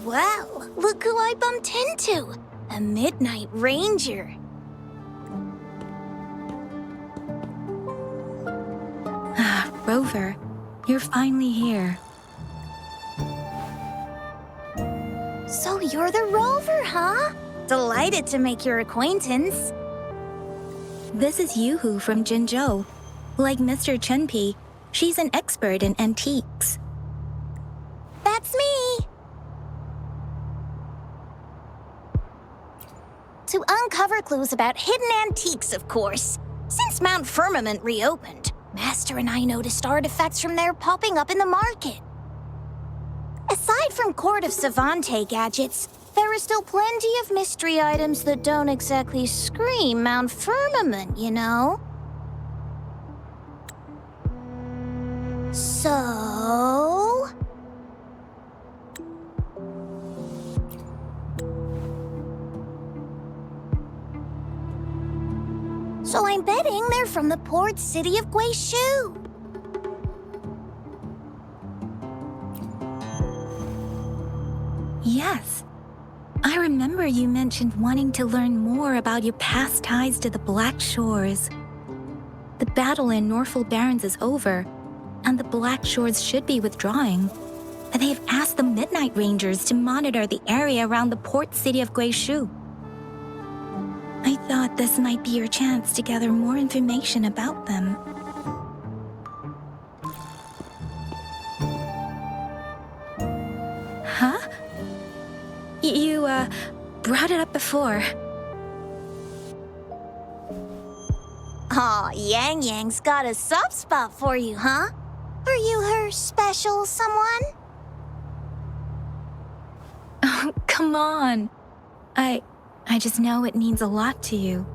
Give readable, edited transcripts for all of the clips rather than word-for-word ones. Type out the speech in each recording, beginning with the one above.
Well, look who I bumped into. A Midnight Ranger. Rover, you're finally here. So you're the Rover, huh? Delighted to make your acquaintance. This is Yoo-hoo from Jinzhou. Like Mr. Chunpei, she's an expert in antiques. That's me! To uncover clues about hidden antiques, of course. Since Mount Firmament reopened, Master and I noticed artifacts from there popping up in the market. Aside from Court of Savante gadgets, there are still plenty of mystery items that don't exactly scream Mount Firmament, you know? So... So I'm betting they're from the port city of Guizhou. Yes. I remember you mentioned wanting to learn more about your past ties to the Black Shores. The battle in Norfolk Barrens is over, and the Black Shores should be withdrawing. They've asked the Midnight Rangers to monitor the area around the port city of Guizhou. I thought this might be your chance to gather more information about them. Huh? You brought it up before. Aw, Yang Yang's got a soft spot for you, huh? Are you her special someone? Oh, come on. I just know it means a lot to you.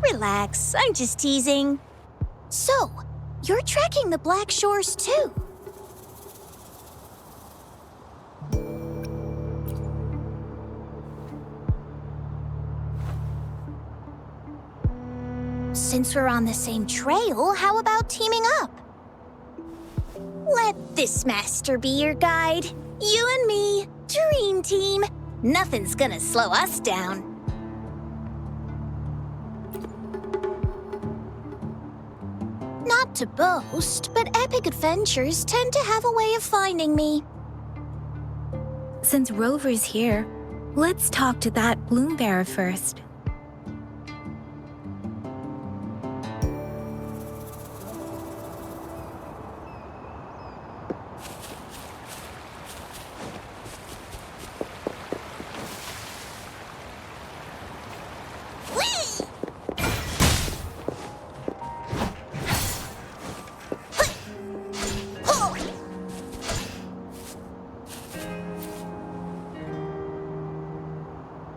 Relax, I'm just teasing. So, you're tracking the Black Shores too? Since we're on the same trail, how about teaming up? Let this master be your guide. You and me, dream team. Nothing's gonna slow us down. Not to boast, but epic adventures tend to have a way of finding me. Since Rover's here, let's talk to that bloom bearer first.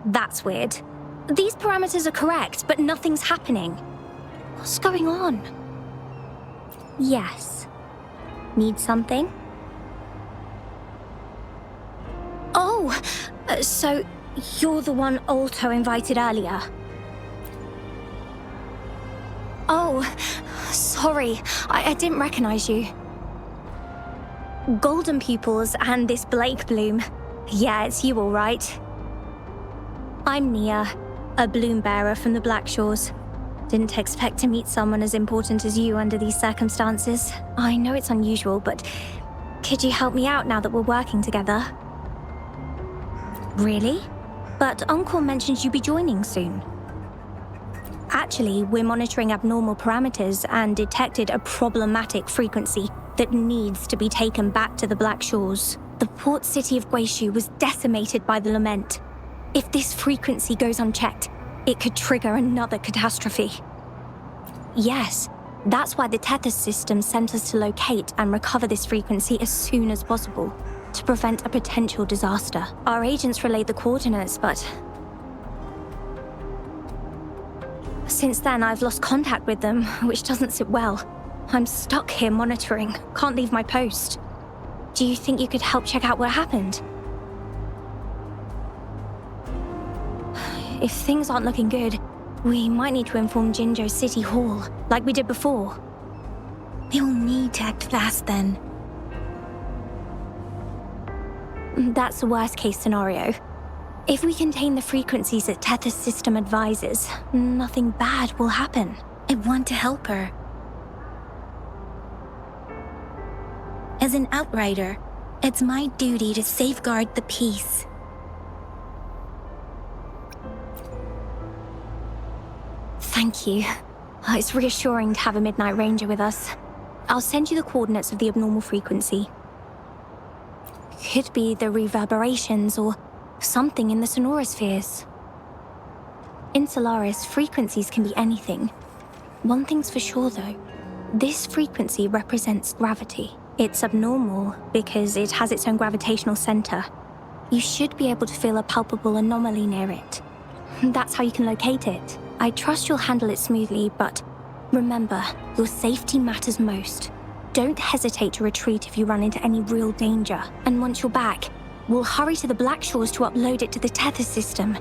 That's weird. These parameters are correct, but nothing's happening. What's going on? Yes. Need something? Oh, so you're the one Alto invited earlier. Oh, sorry, I didn't recognize you. Golden pupils and this Blake bloom. Yeah, it's you all right. I'm Nia, a bloom bearer from the Black Shores. Didn't expect to meet someone as important as you under these circumstances. I know it's unusual, but could you help me out now that we're working together? Really? But Uncle mentioned you'd be joining soon. Actually, we're monitoring abnormal parameters and detected a problematic frequency that needs to be taken back to the Black Shores. The port city of Guizhou was decimated by the lament. If this frequency goes unchecked, it could trigger another catastrophe. Yes, that's why the Tethys system sent us to locate and recover this frequency as soon as possible, to prevent a potential disaster. Our agents relayed the coordinates, but since then I've lost contact with them, which doesn't sit well. I'm stuck here monitoring, can't leave my post. Do you think you could help check out what happened? If things aren't looking good, we might need to inform Jinzhou City Hall, like we did before. They will need to act fast then. That's the worst case scenario. If we contain the frequencies that Tethys' system advises, nothing bad will happen. I want to help her. As an outrider, it's my duty to safeguard the peace. Thank you. It's reassuring to have a Midnight Ranger with us. I'll send you the coordinates of the abnormal frequency. Could be the reverberations or something in the sonorospheres. In Solaris, frequencies can be anything. One thing's for sure, though. This frequency represents gravity. It's abnormal because it has its own gravitational center. You should be able to feel a palpable anomaly near it. That's how you can locate it. I trust you'll handle it smoothly, but remember, your safety matters most. Don't hesitate to retreat if you run into any real danger. And once you're back, we'll hurry to the Black Shores to upload it to the Tethys system.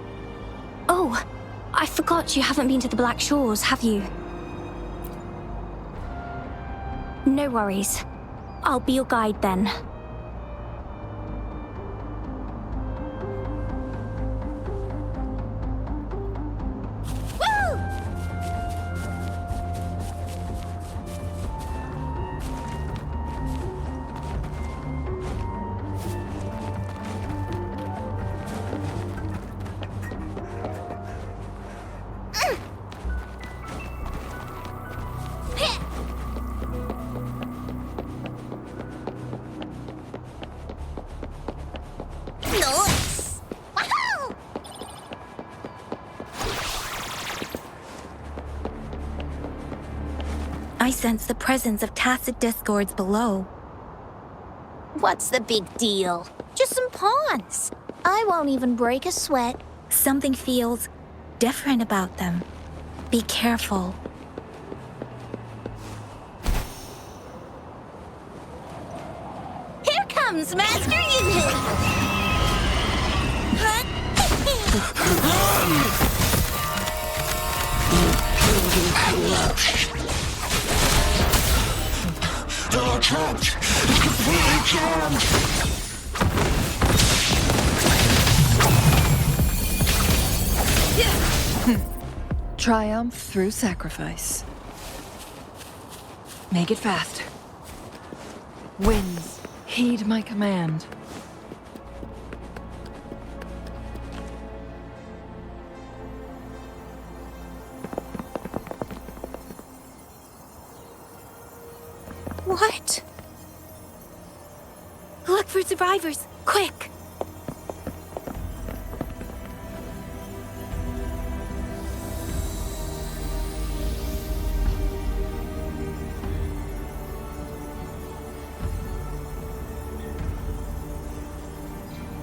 Oh, I forgot you haven't been to the Black Shores, have you? No worries. I'll be your guide then. I sense the presence of tacit discords below. What's the big deal? Just some pawns. I won't even break a sweat. Something feels different about them. Be careful. Here comes Master Yu. Door trapped! It's completely jammed! Triumph through sacrifice. Make it fast. Winds, heed my command. What? Look for survivors, quick!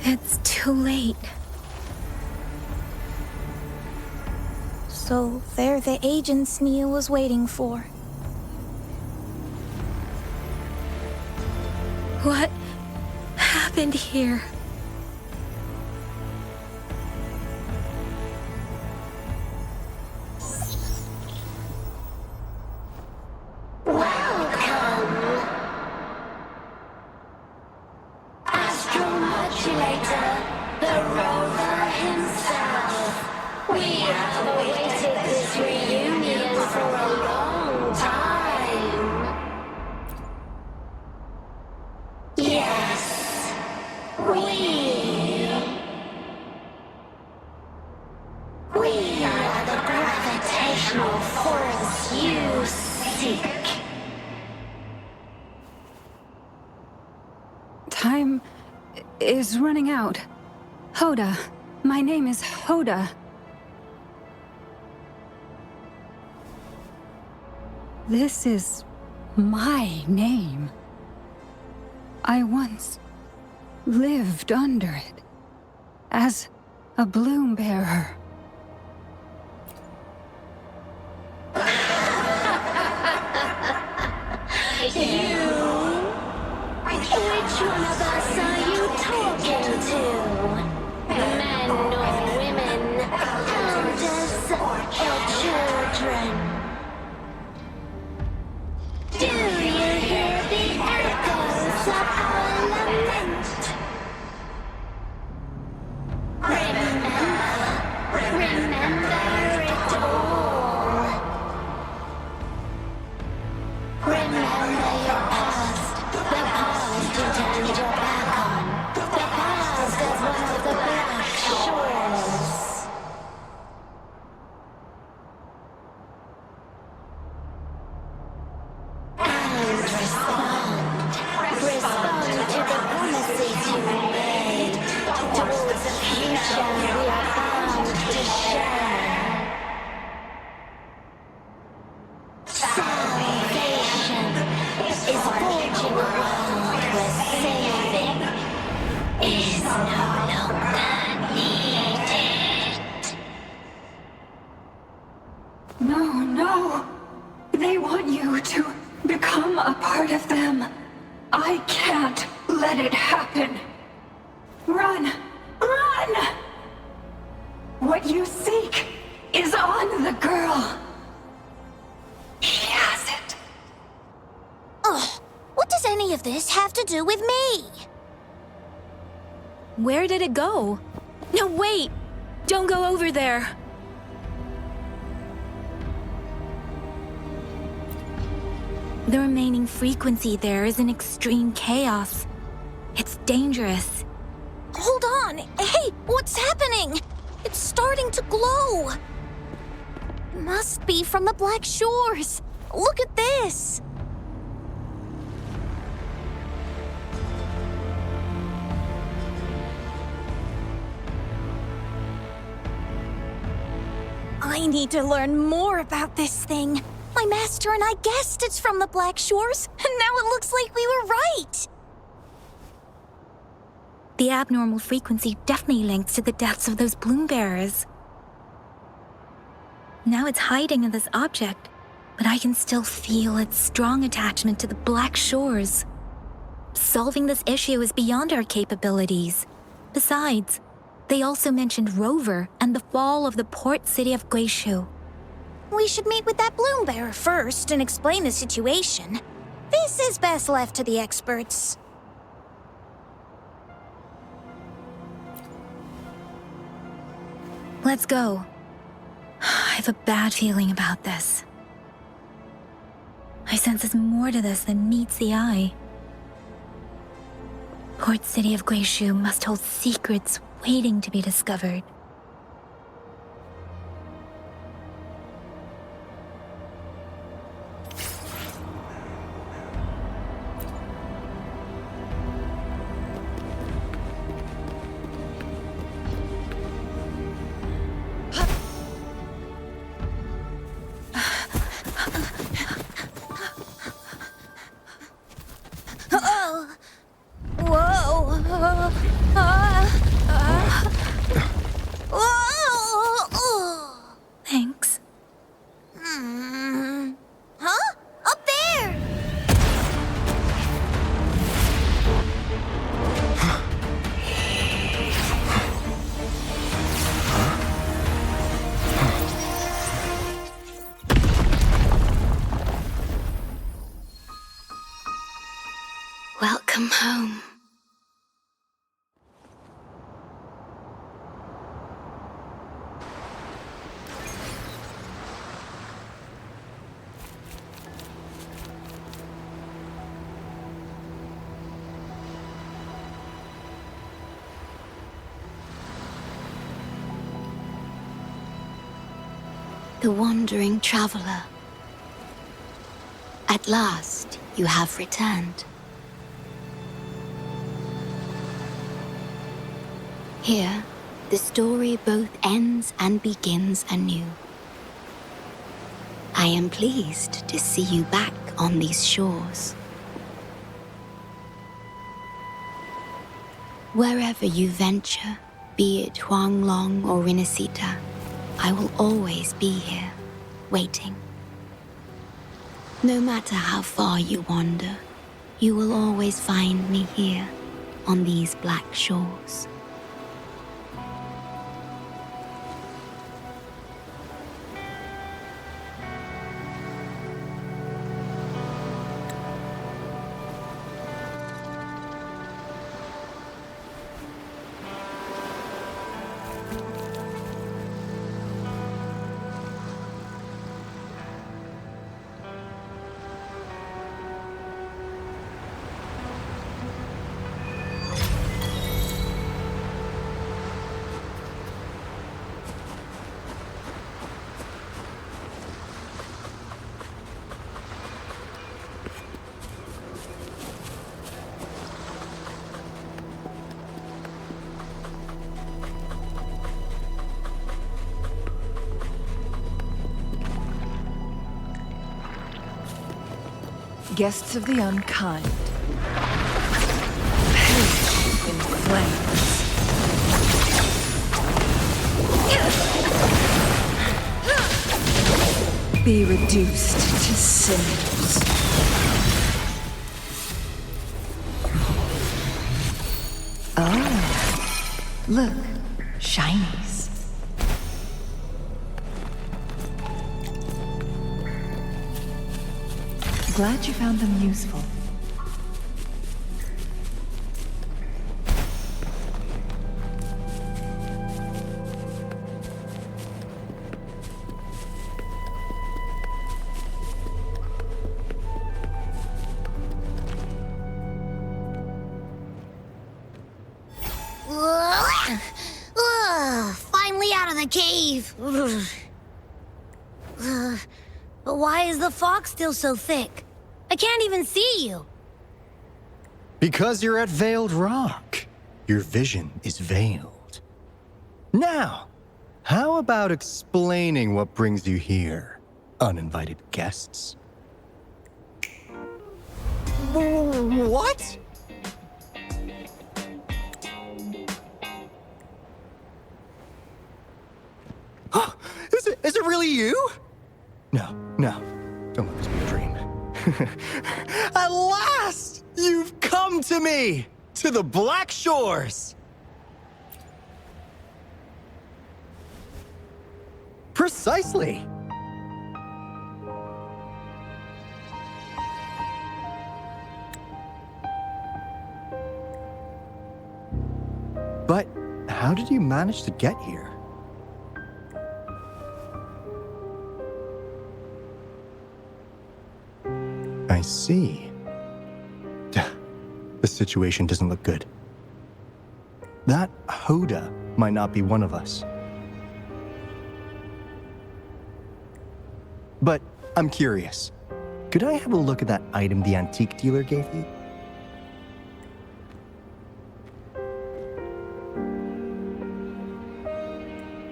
It's too late. So they're the agents Neil was waiting for. What happened here? Time is running out. Hoda. My name is Hoda. This is my name. I once lived under it as a bloom bearer. Which one of us are you talking to? Men or women? Elders or children? Do you hear the echoes of our lament? Let it happen! Run! Run! What you seek is on the girl! She has it! Ugh, what does any of this have to do with me? Where did it go? No, wait! Don't go over there! The remaining frequency there is in extreme chaos. It's dangerous. Hold on! Hey, what's happening? It's starting to glow! It must be from the Black Shores! Look at this! I need to learn more about this thing. My master and I guessed it's from the Black Shores, and now it looks like we were right! The abnormal frequency definitely links to the deaths of those bloom bearers. Now it's hiding in this object, but I can still feel its strong attachment to the Black Shores. Solving this issue is beyond our capabilities. Besides, they also mentioned Rover and the fall of the port city of Guishu. We should meet with that bloom bearer first and explain the situation. This is best left to the experts. Let's go. I have a bad feeling about this. I sense there's more to this than meets the eye. Port city of Guishu must hold secrets waiting to be discovered. Thanks. Huh? Up there! Welcome home. The wandering traveler. At last, you have returned. Here, the story both ends and begins anew. I am pleased to see you back on these shores. Wherever you venture, be it Huanglong or Rinasita, I will always be here, waiting. No matter how far you wander, you will always find me here, on these black shores. Guests of the unkind. Perish in flames. Be reduced to cinders. Look, shinies. Glad you found them useful. Finally out of the cave. But why is the fog still so thick? I can't even see you. Because you're at Veiled Rock. Your vision is veiled. Now, how about explaining what brings you here, uninvited guests? What? Is it really you? No, don't let this be a dream. At last, you've come to me, to the Black Shores. Precisely. But how did you manage to get here? I see. The situation doesn't look good. That Hoda might not be one of us. But I'm curious. Could I have a look at that item the antique dealer gave you?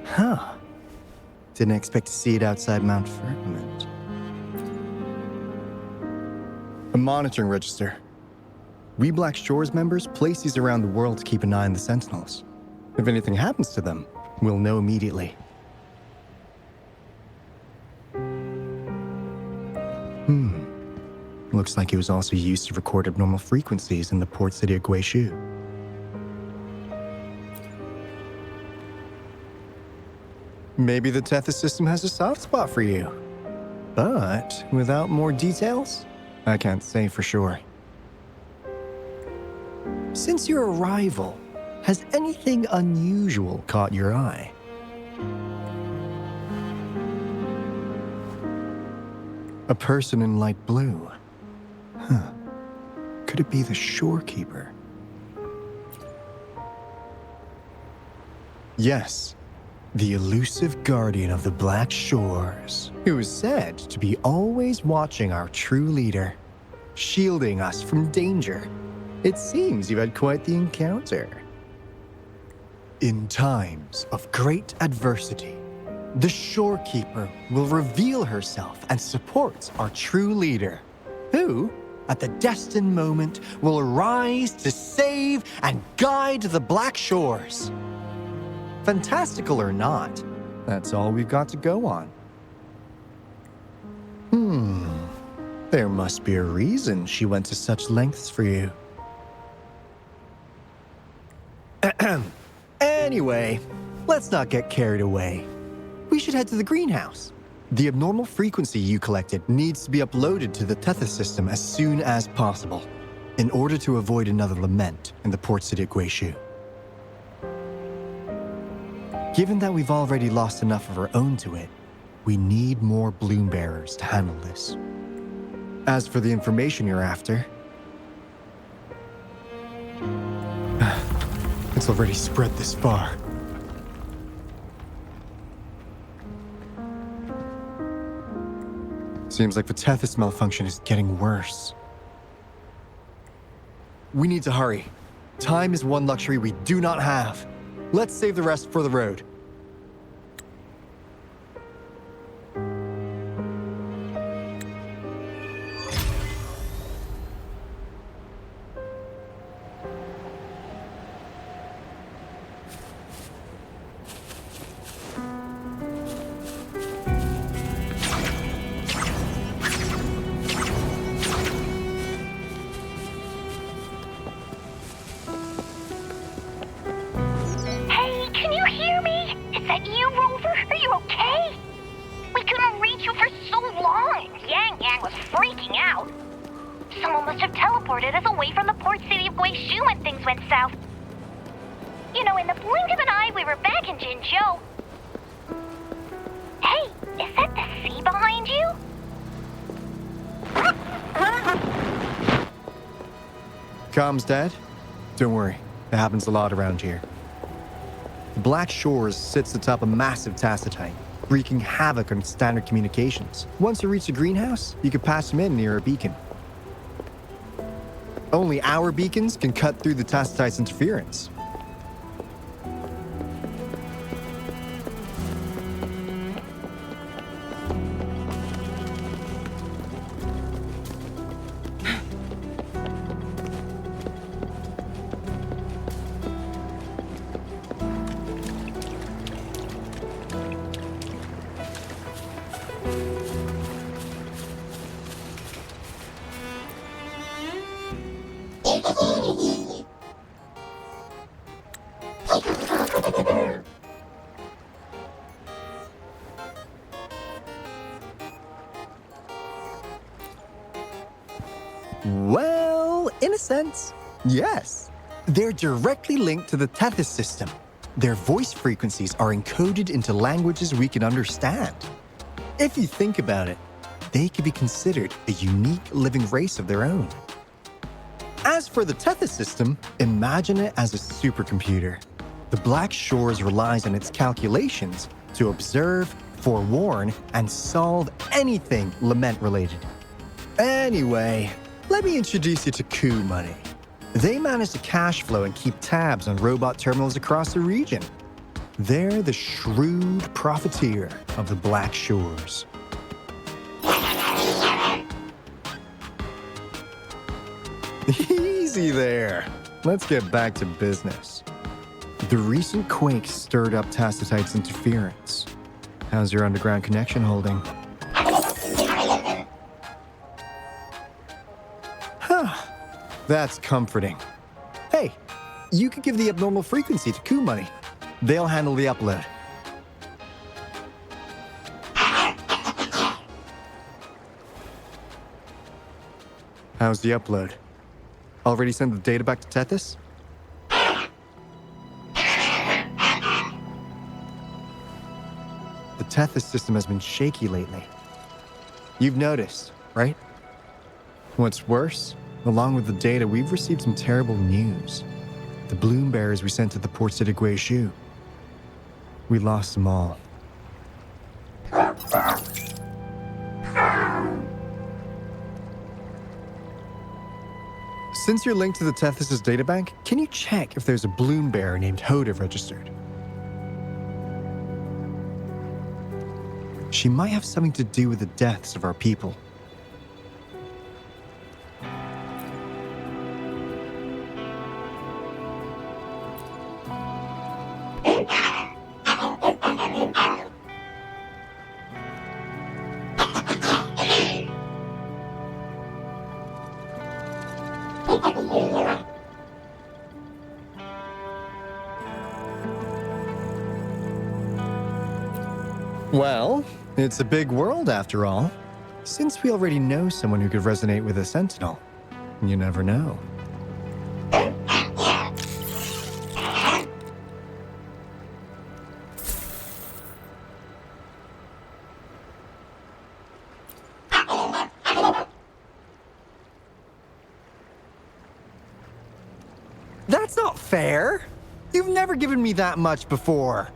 Huh. Didn't expect to see it outside Mount Firmament. A monitoring register. We Black Shores members place these around the world to keep an eye on the Sentinels. If anything happens to them, we'll know immediately. Looks like it was also used to record abnormal frequencies in the port city of Guishu. Maybe the Tethys system has a soft spot for you. But without more details, I can't say for sure. Since your arrival, has anything unusual caught your eye? A person in light blue. Huh. Could it be the shorekeeper? Yes, the elusive guardian of the Black Shores, who is said to be always watching our true leader, shielding us from danger. It seems you had quite the encounter. In times of great adversity, the shorekeeper will reveal herself and support our true leader, who, at the destined moment, will arise to save and guide the Black Shores. Fantastical or not, that's all we've got to go on. There must be a reason she went to such lengths for you. Anyway, let's not get carried away. We should head to the greenhouse. The abnormal frequency you collected needs to be uploaded to the Tethys system as soon as possible, in order to avoid another lament in the port city of Guishu. Given that we've already lost enough of our own to it, we need more bloom bearers to handle this. As for the information you're after, it's already spread this far. Seems like the Tethys malfunction is getting worse. We need to hurry. Time is one luxury we do not have. Let's save the rest for the road. that you, Rover? Are you okay? We couldn't reach you for so long. Yang Yang was freaking out. Someone must have teleported us away from the port city of Guizhou when things went south. You know, in the blink of an eye, we were back in Jinzhou. Hey, is that the sea behind you? Comms dead? Don't worry, it happens a lot around here. The Black Shores sits atop a massive tacitite, wreaking havoc on standard communications. Once you reach the greenhouse, you can pass them in near a beacon. Only our beacons can cut through the tacitite's interference. Well, in a sense, yes. They're directly linked to the Tethys system. Their voice frequencies are encoded into languages we can understand. If you think about it, they could be considered a unique living race of their own. As for the Tethys system, imagine it as a supercomputer. The Black Shores relies on its calculations to observe, forewarn, and solve anything lament-related. Anyway, let me introduce you to Coup Money. They manage to cash flow and keep tabs on robot terminals across the region. They're the shrewd profiteer of the Black Shores. Easy there. Let's get back to business. The recent quake stirred up Tacitite's interference. How's your underground connection holding? That's comforting. Hey, you could give the abnormal frequency to Coup Money. They'll handle the upload. How's the upload? Already sent the data back to Tethys? The Tethys system has been shaky lately. You've noticed, right? What's worse, along with the data, we've received some terrible news. The bloom bearers we sent to the port city of Guizhou. We lost them all. Since you're linked to the Tethys' databank, can you check if there's a bloom bearer named Hoda registered? She might have something to do with the deaths of our people. Well, it's a big world after all. Since we already know someone who could resonate with a Sentinel, you never know. That's not fair. You've never given me that much before.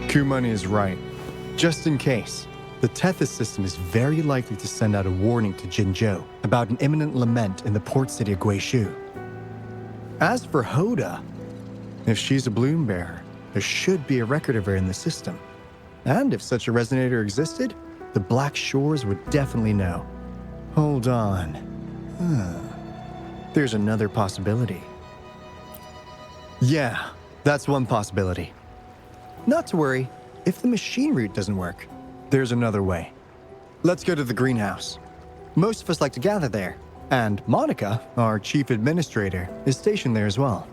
Coup Money is right. Just in case, the Tethys system is very likely to send out a warning to Jinzhou about an imminent lament in the port city of Guizhou. As for Hoda, if she's a bloom bearer, there should be a record of her in the system. And if such a resonator existed, the Black Shores would definitely know. Hold on. There's another possibility. Yeah, that's one possibility. Not to worry, if the machine route doesn't work, there's another way. Let's go to the greenhouse. Most of us like to gather there, and Monica, our chief administrator, is stationed there as well.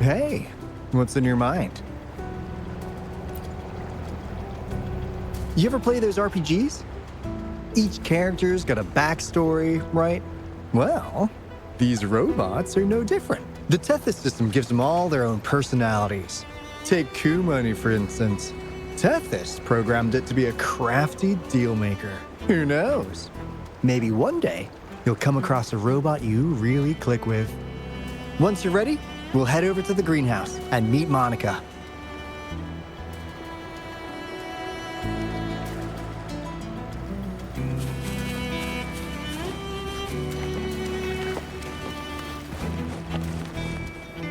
Hey, what's in your mind? You ever play those RPGs? Each character's got a backstory, right? Well, these robots are no different. The Tethys system gives them all their own personalities. Take Kumani, for instance. Tethys programmed it to be a crafty deal maker. Who knows? Maybe one day, you'll come across a robot you really click with. Once you're ready, we'll head over to the greenhouse and meet Monica.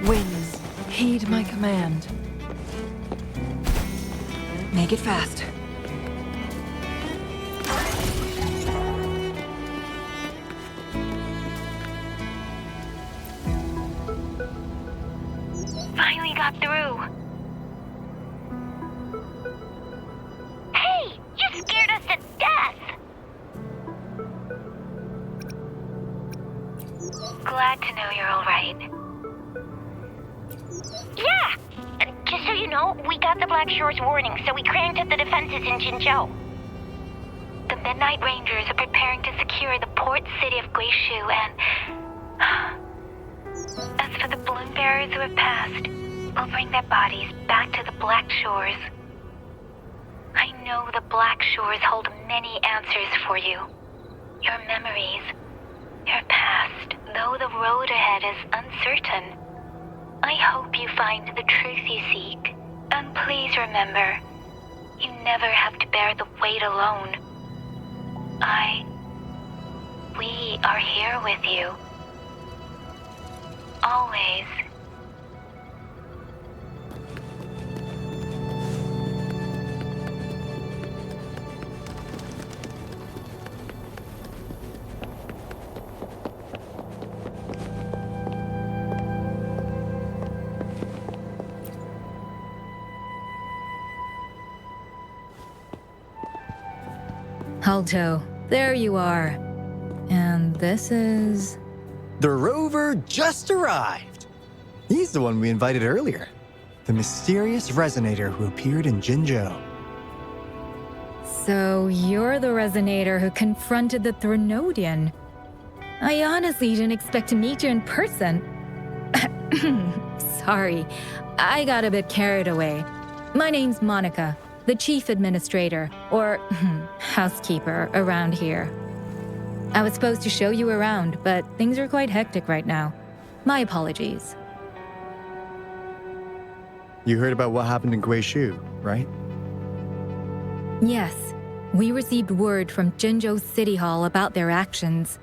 Winds, heed my command. Make it fast. Finally got through. Hey, you scared us to death! Glad to know you're all right. Yeah! Just so you know, we got the Black Shore's warning, so we cranked up the defenses in Jinzhou. The Midnight Rangers are preparing to secure the port city of Guishu, and... as for the balloon bearers who have passed, we'll bring their bodies back to the Black Shores. I know the Black Shores hold many answers for you. Your memories, your past, though the road ahead is uncertain. I hope you find the truth you seek. And please remember, you never have to bear the weight alone. We are here with you. Always. Alto, there you are. And this is... The rover just arrived. He's the one we invited earlier. The mysterious resonator who appeared in Jinzhou. So you're the resonator who confronted the Threnodian. I honestly didn't expect to meet you in person. Sorry, I got a bit carried away. My name's Monica, the chief administrator, or housekeeper around here. I was supposed to show you around, but things are quite hectic right now. My apologies. You heard about what happened in Guishu, right? Yes, we received word from Jinzhou City Hall about their actions.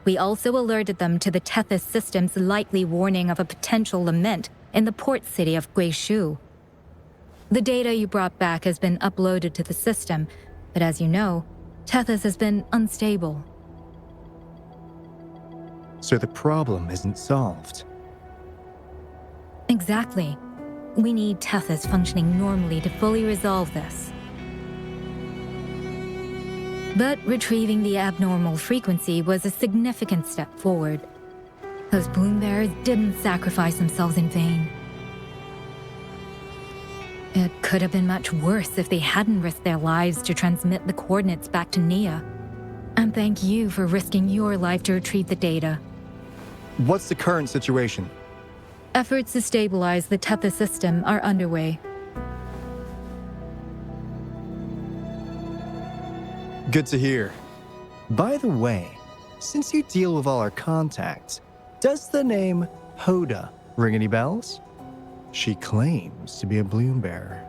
We also alerted them to the Tethys system's likely warning of a potential lament in the port city of Guishu. The data you brought back has been uploaded to the system, but as you know, Tethys has been unstable. So the problem isn't solved. Exactly. We need Tethys functioning normally to fully resolve this. But retrieving the abnormal frequency was a significant step forward. Those bloom bearers didn't sacrifice themselves in vain. It could have been much worse if they hadn't risked their lives to transmit the coordinates back to Nia. And thank you for risking your life to retrieve the data. What's the current situation? Efforts to stabilize the Tethys system are underway. Good to hear. By the way, since you deal with all our contacts, does the name Hoda ring any bells? She claims to be a bloom bearer.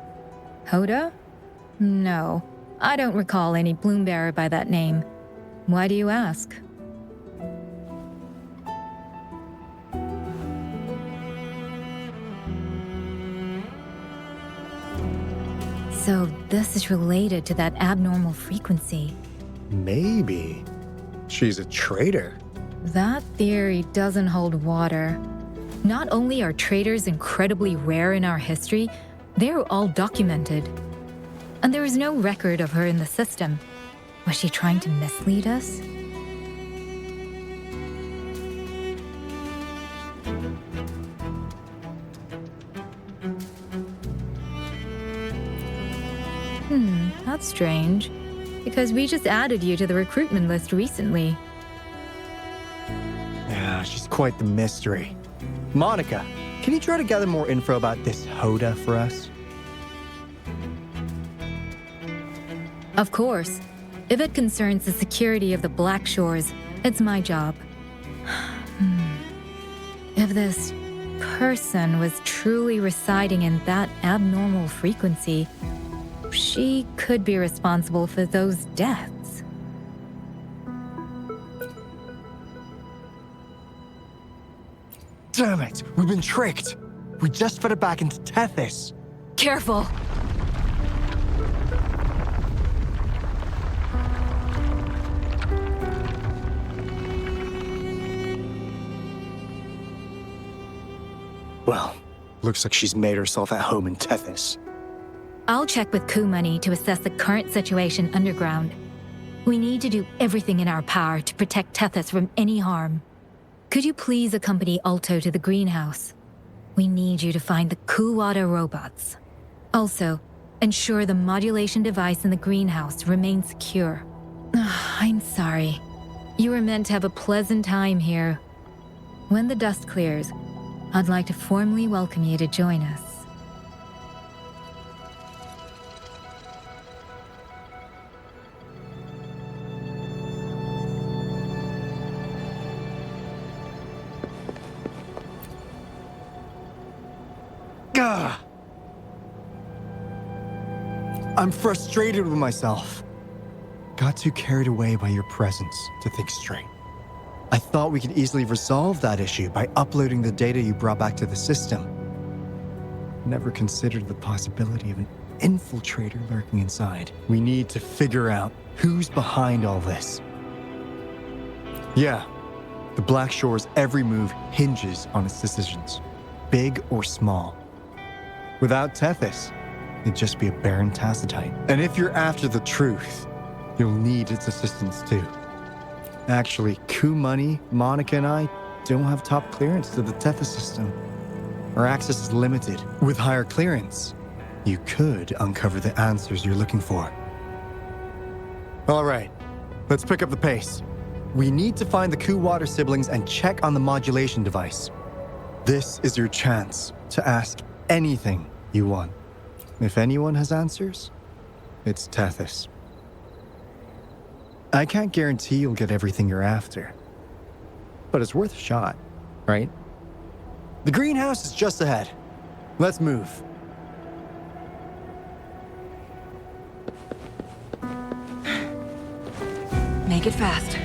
Hoda? No, I don't recall any bloom bearer by that name. Why do you ask? So this is related to that abnormal frequency. Maybe. She's a traitor. That theory doesn't hold water. Not only are traitors incredibly rare in our history, they're all documented. And there is no record of her in the system. Was she trying to mislead us? That's strange. Because we just added you to the recruitment list recently. Yeah, she's quite the mystery. Monica, can you try to gather more info about this Hoda for us? Of course. If it concerns the security of the Black Shores, it's my job. If this person was truly residing in that abnormal frequency, she could be responsible for those deaths. Damn it! We've been tricked! We just fed it back into Tethys. Careful! Well, looks like she's made herself at home in Tethys. I'll check with Coup Money to assess the current situation underground. We need to do everything in our power to protect Tethys from any harm. Could you please accompany Alto to the greenhouse? We need you to find the Kuwata robots. Also, ensure the modulation device in the greenhouse remains secure. I'm sorry. You were meant to have a pleasant time here. When the dust clears, I'd like to formally welcome you to join us. Gah! I'm frustrated with myself. Got too carried away by your presence to think straight. I thought we could easily resolve that issue by uploading the data you brought back to the system. Never considered the possibility of an infiltrator lurking inside. We need to figure out who's behind all this. Yeah, the Black Shore's every move hinges on its decisions, big or small. Without Tethys, it'd just be a barren tacitite. And if you're after the truth, you'll need its assistance too. Actually, Coup Money, Monica, and I don't have top clearance to the Tethys system. Our access is limited. With higher clearance, you could uncover the answers you're looking for. All right, let's pick up the pace. We need to find the Kuwata siblings and check on the modulation device. This is your chance to ask anything you want. If anyone has answers, it's Tethys. I can't guarantee you'll get everything you're after, but it's worth a shot, right? The greenhouse is just ahead. Let's move. Make it fast.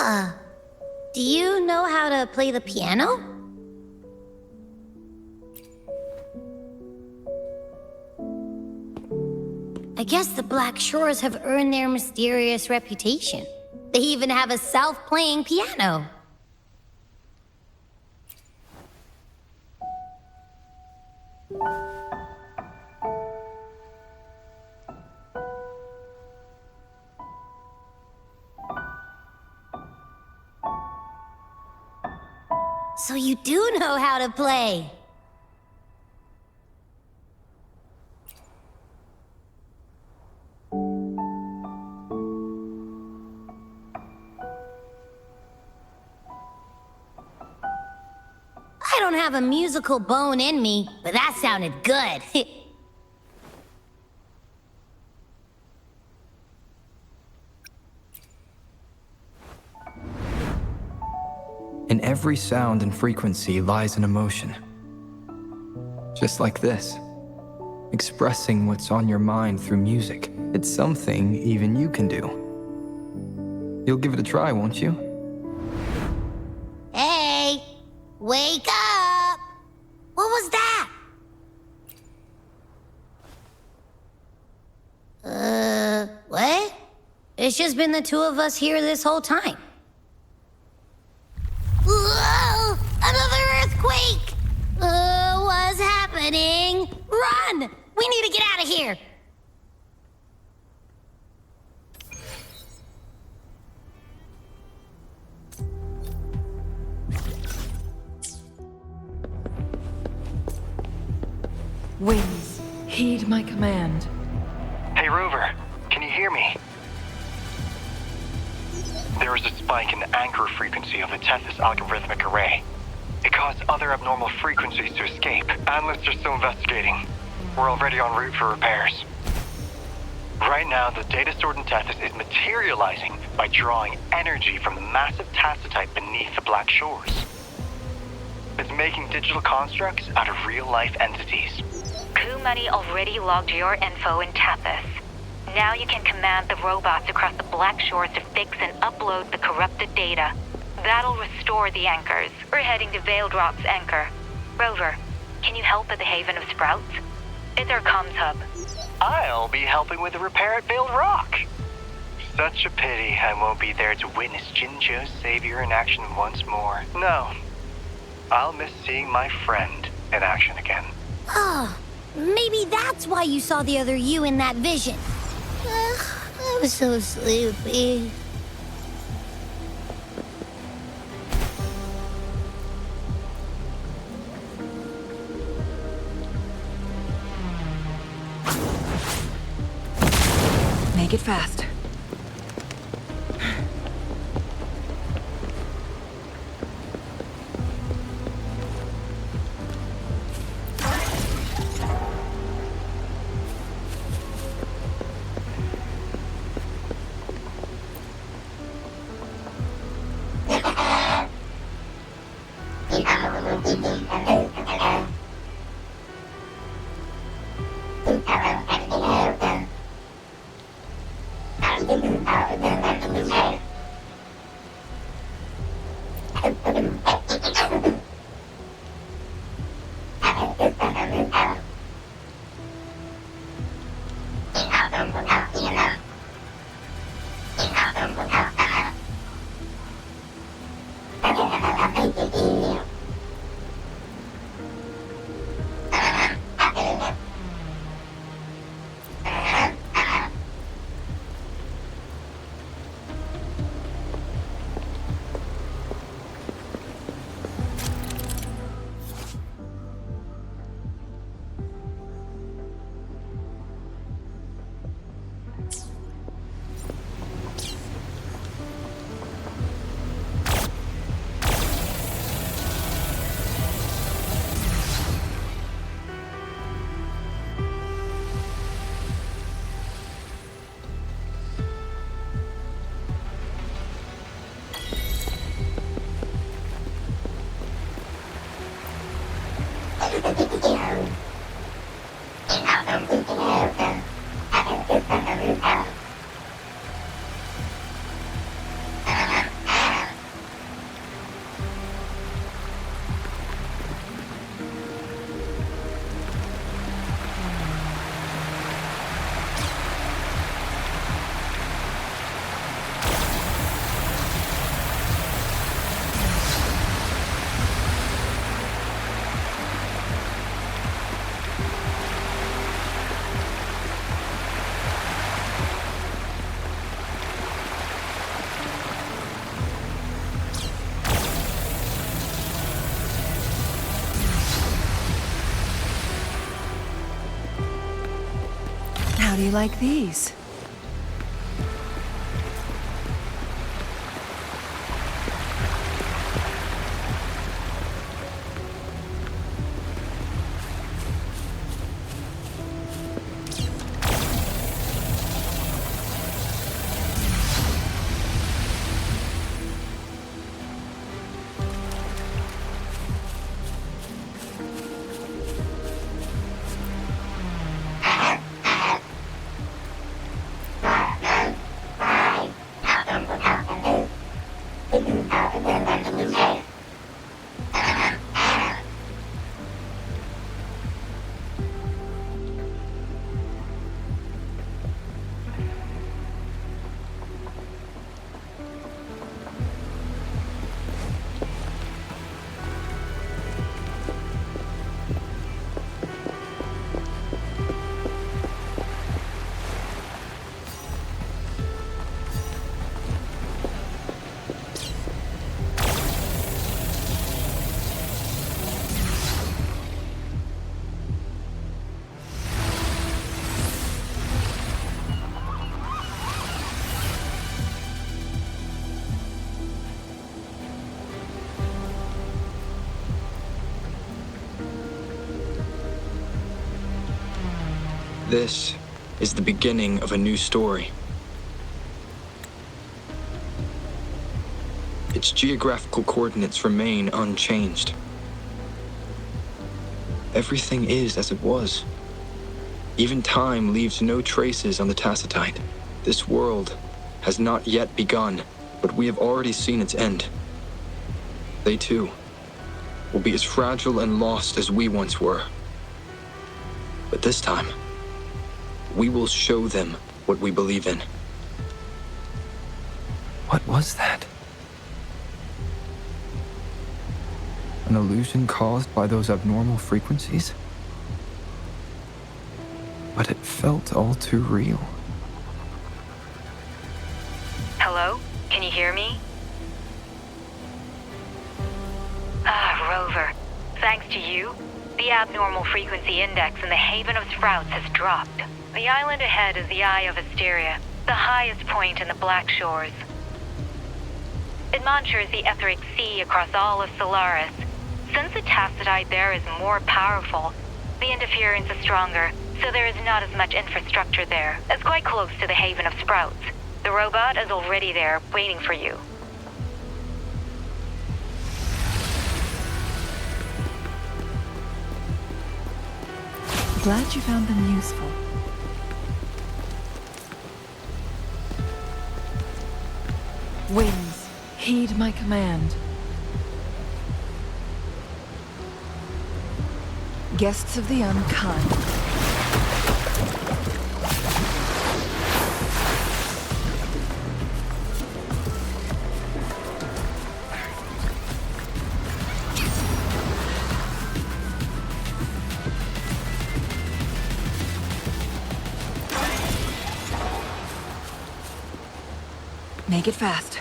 Do you know how to play the piano? I guess the Black Shores have earned their mysterious reputation. They even have a self-playing piano. So you do know how to play. I don't have a musical bone in me, but that sounded good. In every sound and frequency lies an emotion. Just like this. Expressing what's on your mind through music. It's something even you can do. You'll give it a try, won't you? Hey, wake up! What was that? What? It's just been the two of us here this whole time. Whoa! Another earthquake! What's happening? Run! We need to get out of here! Winds, heed my command. Hey, Rover, can you hear me? There is a spike in the anchor frequency of the Tethys algorithmic array. It caused other abnormal frequencies to escape. Analysts are still investigating. We're already en route for repairs. Right now, the data stored in Tethys is materializing by drawing energy from the massive tacitite beneath the Black Shores. It's making digital constructs out of real-life entities. Money already logged your info in Tethys. Now you can command the robots across the Black Shores to fix and upload the corrupted data. That'll restore the anchors. We're heading to Veiled Rock's anchor. Rover, can you help at the Haven of Sprouts? It's our comms hub. I'll be helping with the repair at Veiled Rock. Such a pity I won't be there to witness Jincho's savior in action once more. No, I'll miss seeing my friend in action again. Oh, maybe that's why you saw the other you in that vision. I was so sleepy. Make it fast. How do you like these? This is the beginning of a new story. Its geographical coordinates remain unchanged. Everything is as it was. Even time leaves no traces on the Tacitite. This world has not yet begun, but we have already seen its end. They too will be as fragile and lost as we once were. But this time, we will show them what we believe in. What was that? An illusion caused by those abnormal frequencies? But it felt all too real. Hello? Can you hear me? Rover. Thanks to you, the abnormal frequency index in the Haven of Sprouts has dropped. The island ahead is the Eye of Asteria, the highest point in the Black Shores. It monitors the etheric sea across all of Solaris. Since the Tacitite there is more powerful, the interference is stronger, so there is not as much infrastructure there. It's quite close to the Haven of Sprouts. The robot is already there, waiting for you. Glad you found them useful. Winds, heed my command. Guests of the unkind. Make it fast.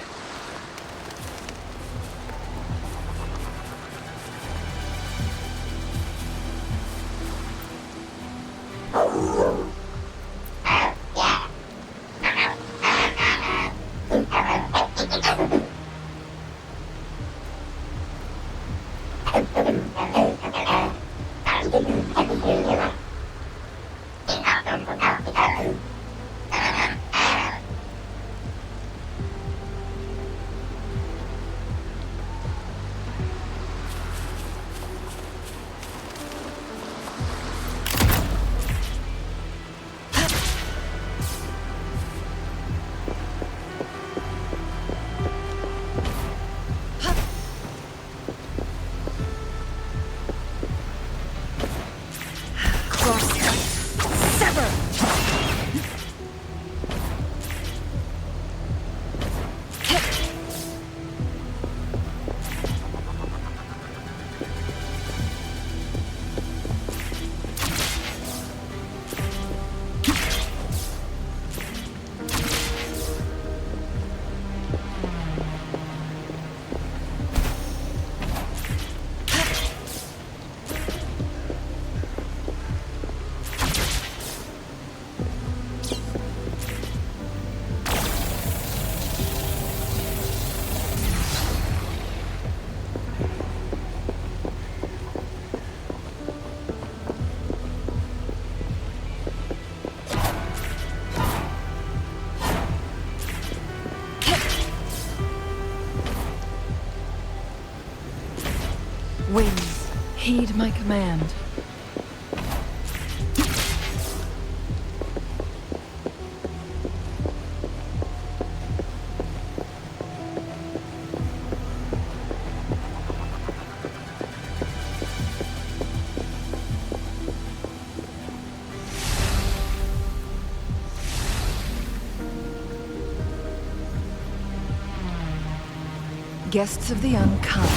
Heed my command. Guests of the unkind.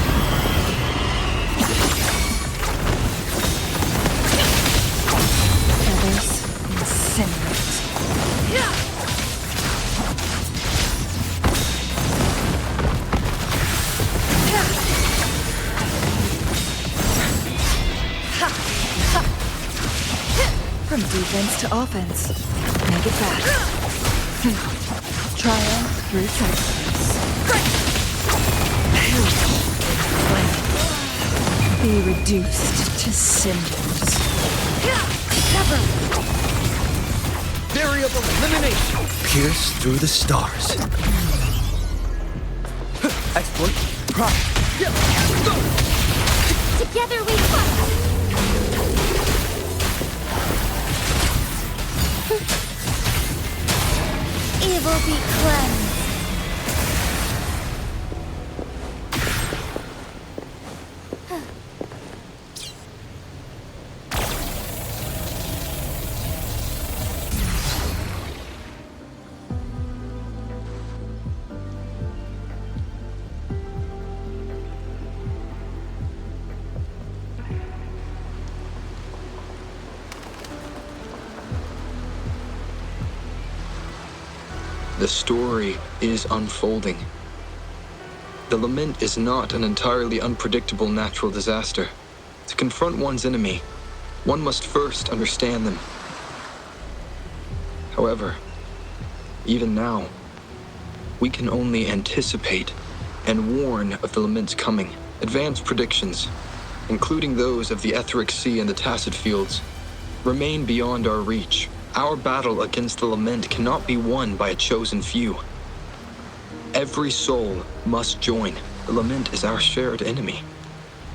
Feathers incinerate. From defense to offense. Make it fast. Triumph through sacrifice. Be reduced to cinders. Variable elimination. Pierce through the stars. Exploit. Prime. Together we fight! Evil be cleansed. The story is unfolding. The lament is not an entirely unpredictable natural disaster. To confront one's enemy, one must first understand them. However, even now, we can only anticipate and warn of the lament's coming. Advanced predictions, including those of the Etheric Sea and the Tacit Fields, remain beyond our reach. Our battle against the lament cannot be won by a chosen few. Every soul must join. The lament is our shared enemy,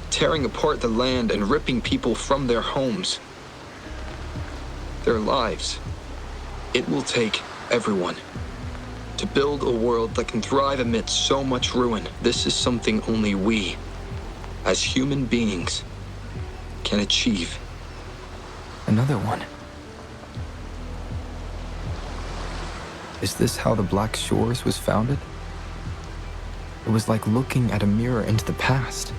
tearing apart the land and ripping people from their homes, their lives. It will take everyone to build a world that can thrive amidst so much ruin. This is something only we, as human beings, can achieve. Another one. Is this how the Black Shores was founded? It was like looking at a mirror into the past.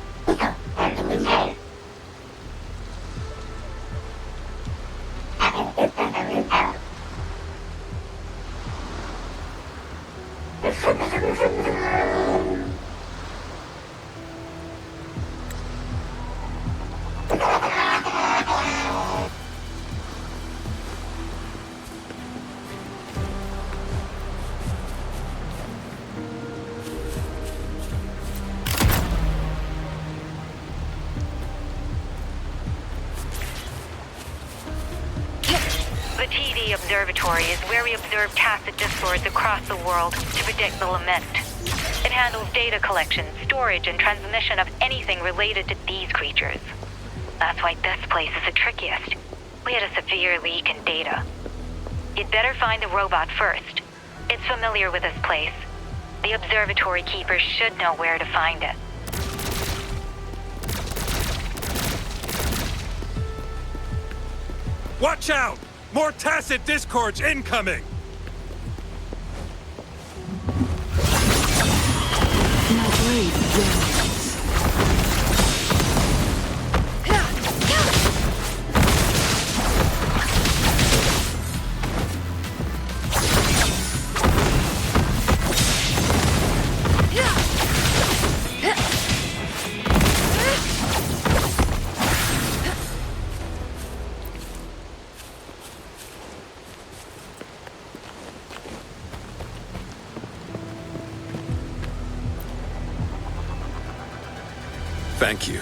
The TD Observatory is where we observe tacit discords across the world to predict the lament. It handles data collection, storage, and transmission of anything related to these creatures. That's why this place is the trickiest. We had a severe leak in data. You'd better find the robot first. It's familiar with this place. The observatory keepers should know where to find it. Watch out! More tacit discords incoming! My blade burns. Thank you.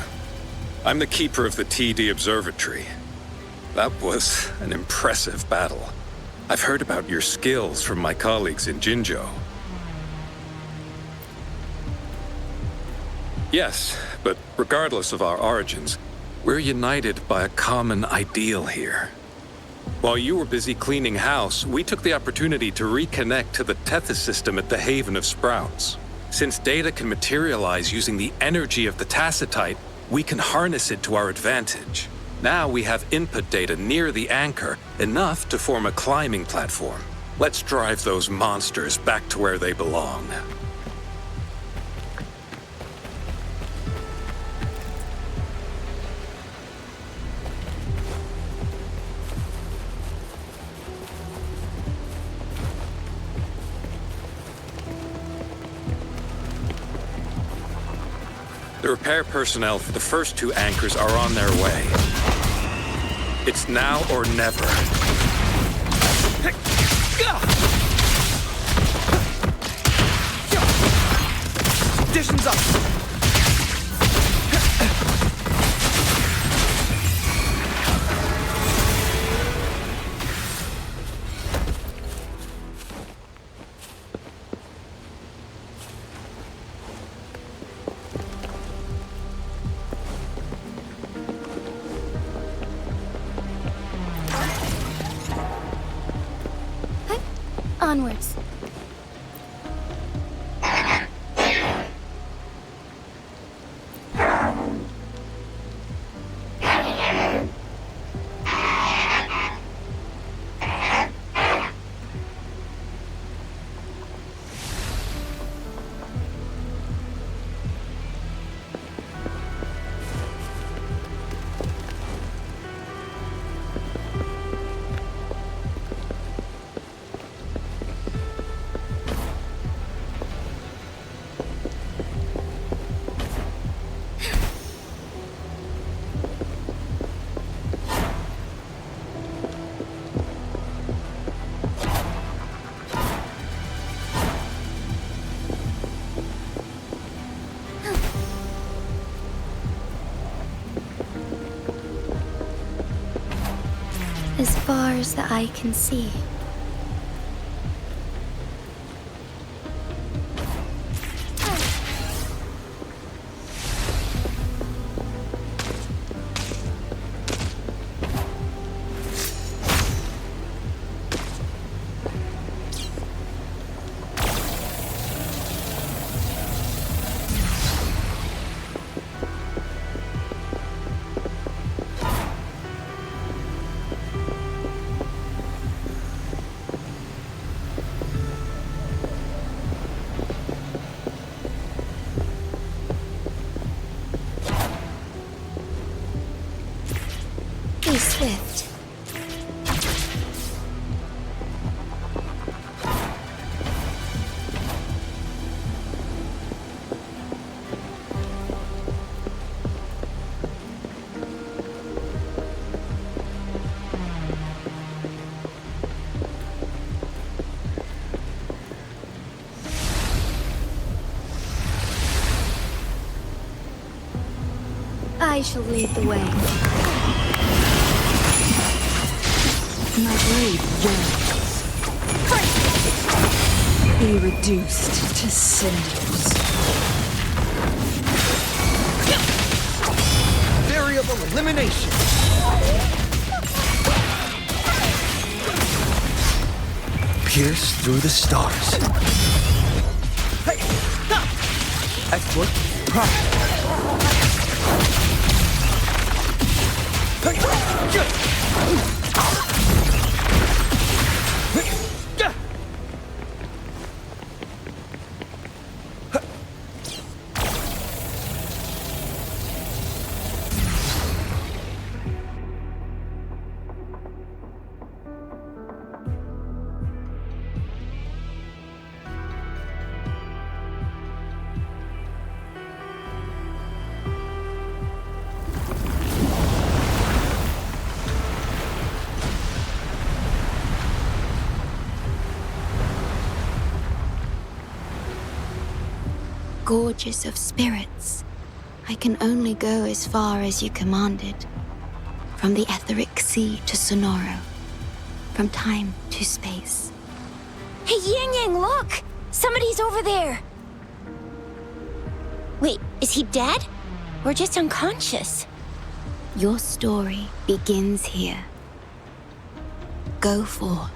I'm the keeper of the TD Observatory. That was an impressive battle. I've heard about your skills from my colleagues in Jinzhou. Yes, but regardless of our origins, We're united by a common ideal here. While you were busy cleaning house, we took the opportunity to reconnect to the Tethys system at the Haven of Sprouts. Since data can materialize using the energy of the Tacitite, we can harness it to our advantage. Now we have input data near the anchor, enough to form a climbing platform. Let's drive those monsters back to where they belong. The repair personnel for the first 2 anchors are on their way. It's now or never. Conditions up! Onwards. As far as the eye can see. Be swift. I shall lead the way. My blade yearns. Be reduced to cinders. Variable elimination! Pierce through the stars. Hey! Ha! Exploit. Prime. Gorges of spirits, I can only go as far as you commanded. From the etheric sea to Sonoro, from time to space. Hey, Yang Yang, look! Somebody's over there! Wait, is he dead? Or just unconscious? Your story begins here. Go forth.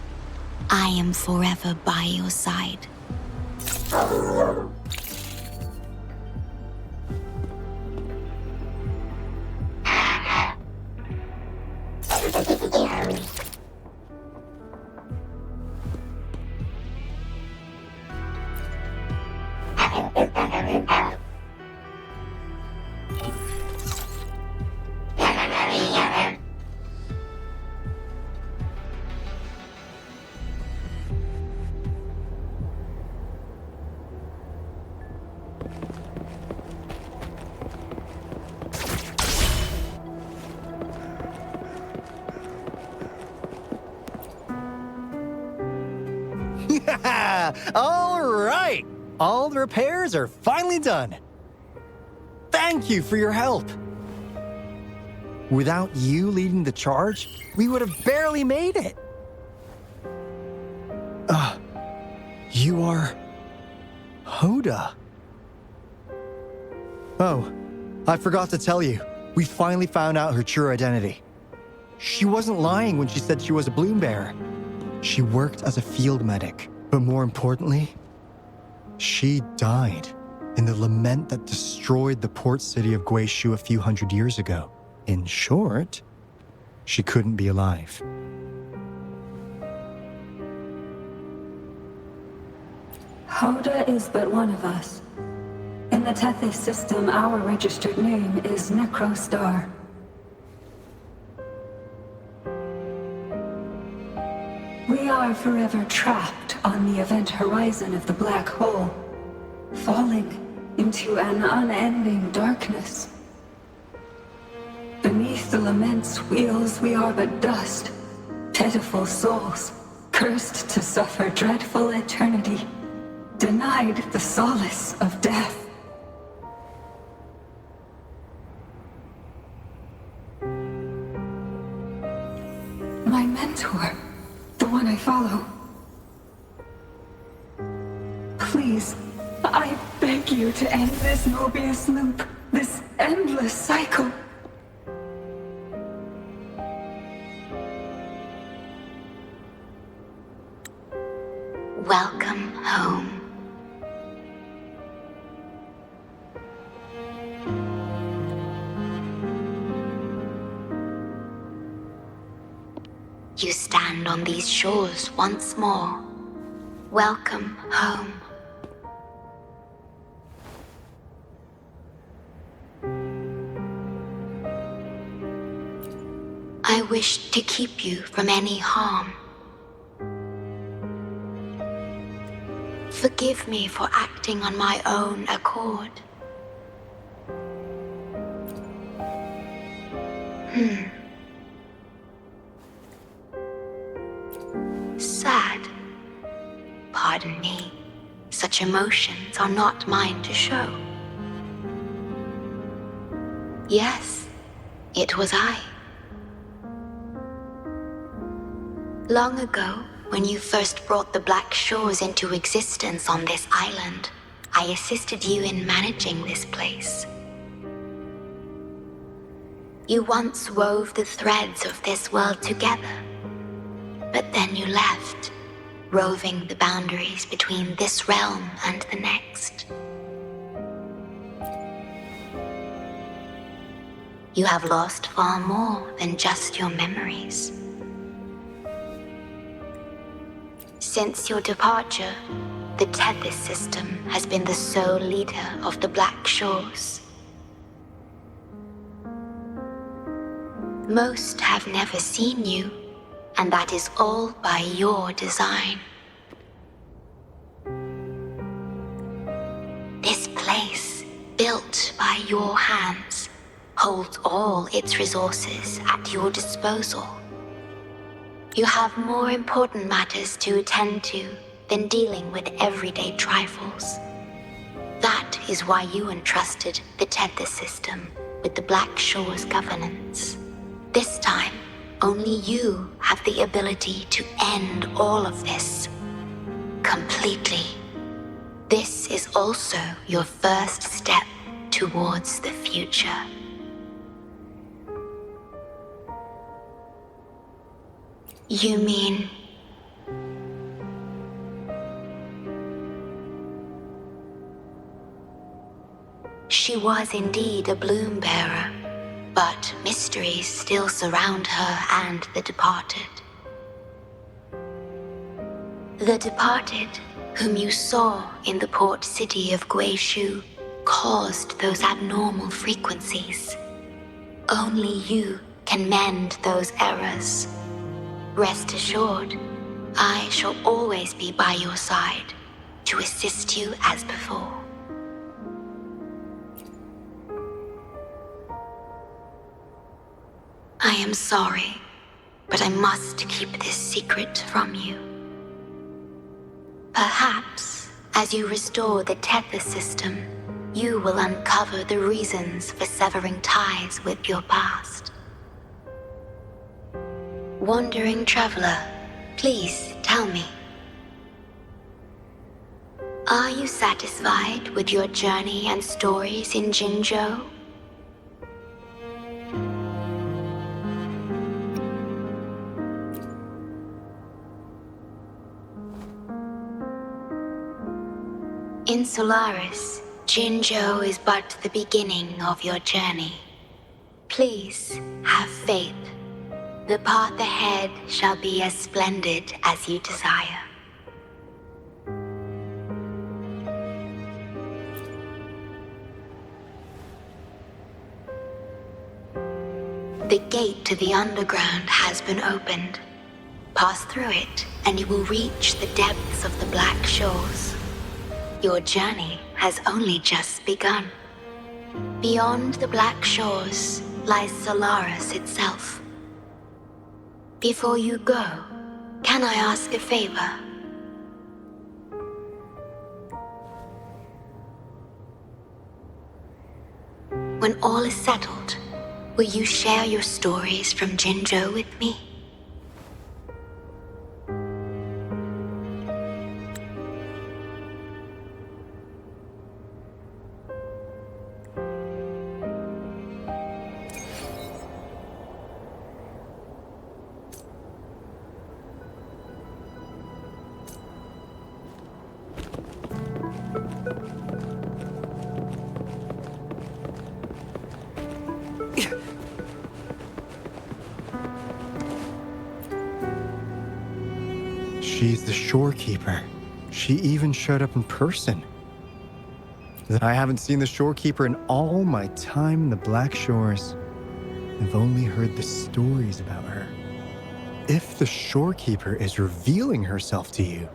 I am forever by your side. All right! All the repairs are finally done. Thank you for your help. Without you leading the charge, we would have barely made it. You are... Hoda. Oh, I forgot to tell you. We finally found out her true identity. She wasn't lying when she said she was a bloom bearer. She worked as a field medic, but more importantly, she died in the lament that destroyed the port city of Guishu a few hundred years ago. In short, she couldn't be alive. Hoda is but one of us. In the Tethys system, our registered name is Necrostar. We are forever trapped on the event horizon of the black hole, falling into an unending darkness. Beneath the lament's wheels, we are but dust, pitiful souls, cursed to suffer dreadful eternity, denied the solace of death. My mentor, the one I follow. Please, I beg you to end this Mobius loop, this endless cycle. Welcome home. You stand on these shores once more. Welcome home. I wish to keep you from any harm. Forgive me for acting on my own accord. Sad. Pardon me. Such emotions are not mine to show. Yes, it was I. Long ago, when you first brought the Black Shores into existence on this island, I assisted you in managing this place. You once wove the threads of this world together, but then you left, roving the boundaries between this realm and the next. You have lost far more than just your memories. Since your departure, the Tethys system has been the sole leader of the Black Shores. Most have never seen you, and that is all by your design. This place, built by your hands, holds all its resources at your disposal. You have more important matters to attend to than dealing with everyday trifles. That is why you entrusted the Tethys system with the Black Shores governance. This time, only you have the ability to end all of this. Completely. This is also your first step towards the future. You mean... She was indeed a bloom bearer, but mysteries still surround her and the departed. The departed, whom you saw in the port city of Guishu, caused those abnormal frequencies. Only you can mend those errors. Rest assured, I shall always be by your side to assist you as before. I am sorry, but I must keep this secret from you. Perhaps, as you restore the Tethys system, you will uncover the reasons for severing ties with your past. Wandering traveler, please tell me. Are you satisfied with your journey and stories in Jinzhou? In Solaris, Jinzhou is but the beginning of your journey. Please have faith. The path ahead shall be as splendid as you desire. The gate to the underground has been opened. Pass through it, and you will reach the depths of the Black Shores. Your journey has only just begun. Beyond the Black Shores lies Solaris itself. Before you go, can I ask a favor? When all is settled, will you share your stories from Jinzhou with me? She's the shorekeeper. She even showed up in person. I haven't seen the shorekeeper in all my time in the Black Shores. I've only heard the stories about her. If the shorekeeper is revealing herself to you,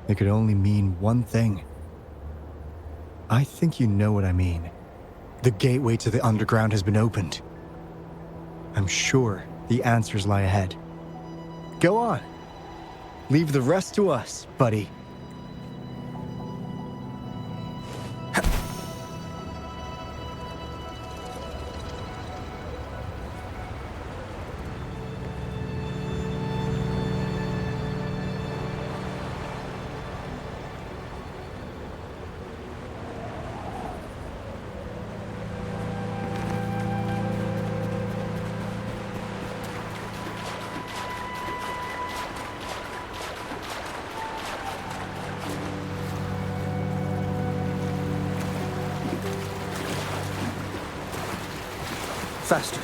it could only mean one thing. I think you know what I mean. The gateway to the underground has been opened. I'm sure the answers lie ahead. Go on. Leave the rest to us, buddy. Faster.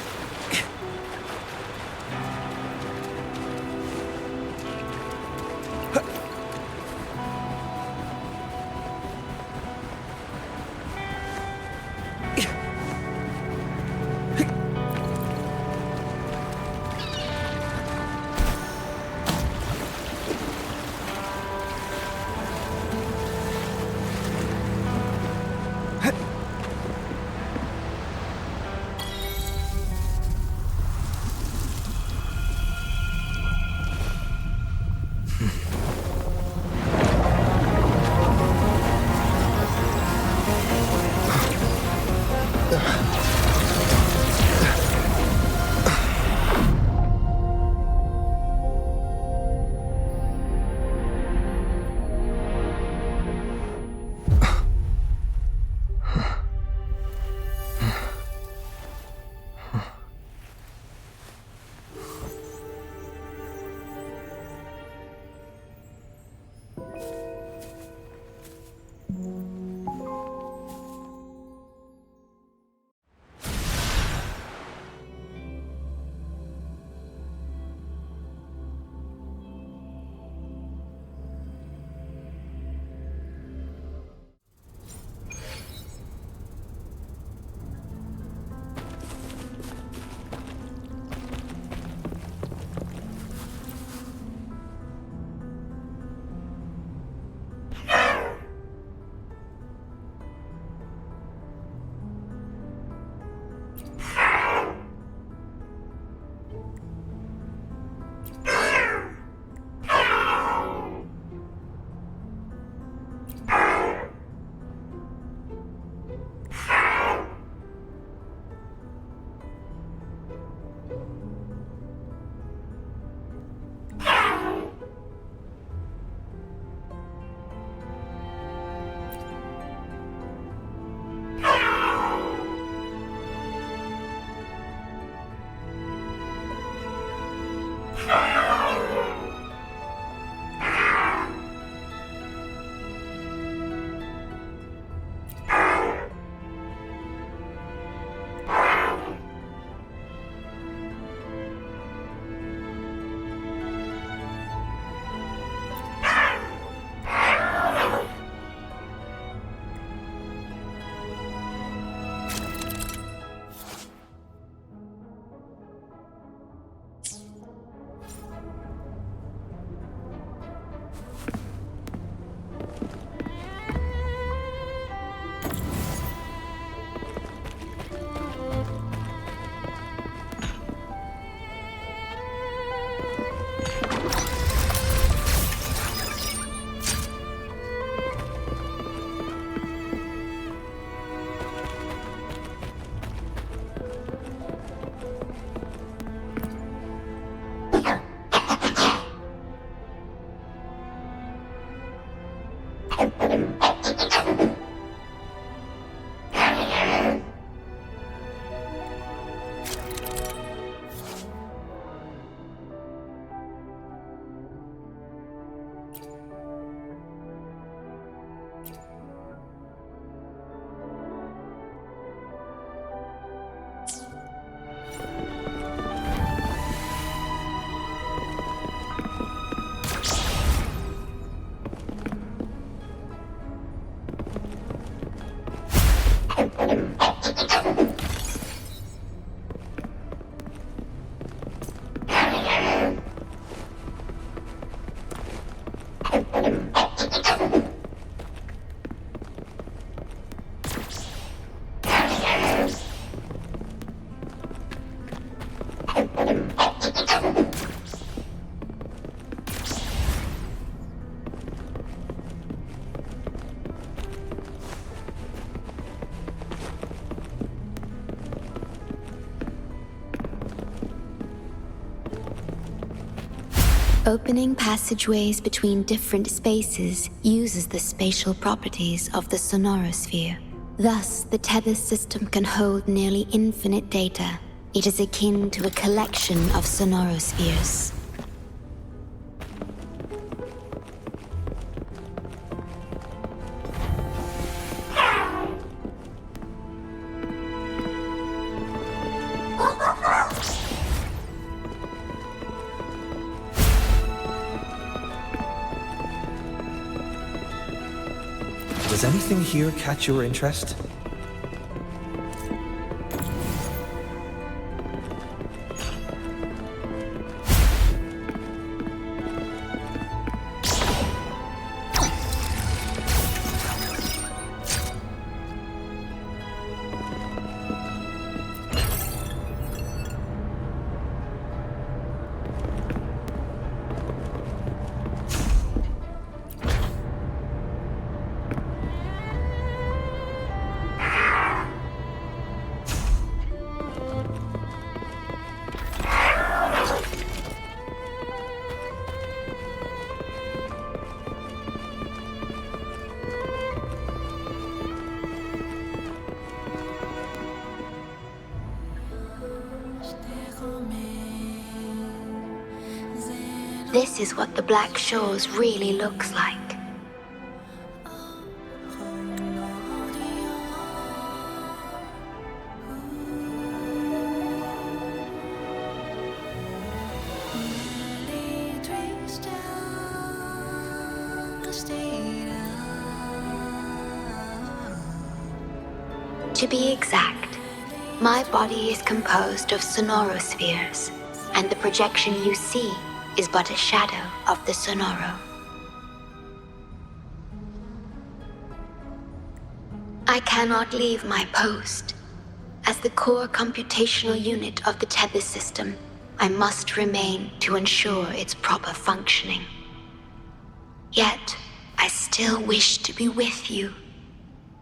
Opening passageways between different spaces uses the spatial properties of the sonorosphere. Thus, the Tethys system can hold nearly infinite data. It is akin to a collection of sonorospheres. Does anything here catch your interest? This is what the Black Shores really looks like. To be exact, my body is composed of sonorospheres, and the projection you see is but a shadow of the sonoro. I cannot leave my post. As the core computational unit of the tether system, I must remain to ensure its proper functioning. Yet, I still wish to be with you.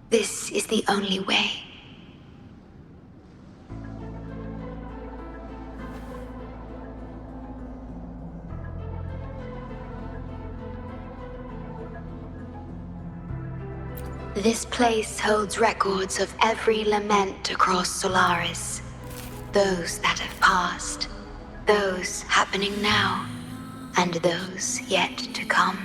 This is the only way. This place holds records of every lament across Solaris. Those that have passed, those happening now, and those yet to come.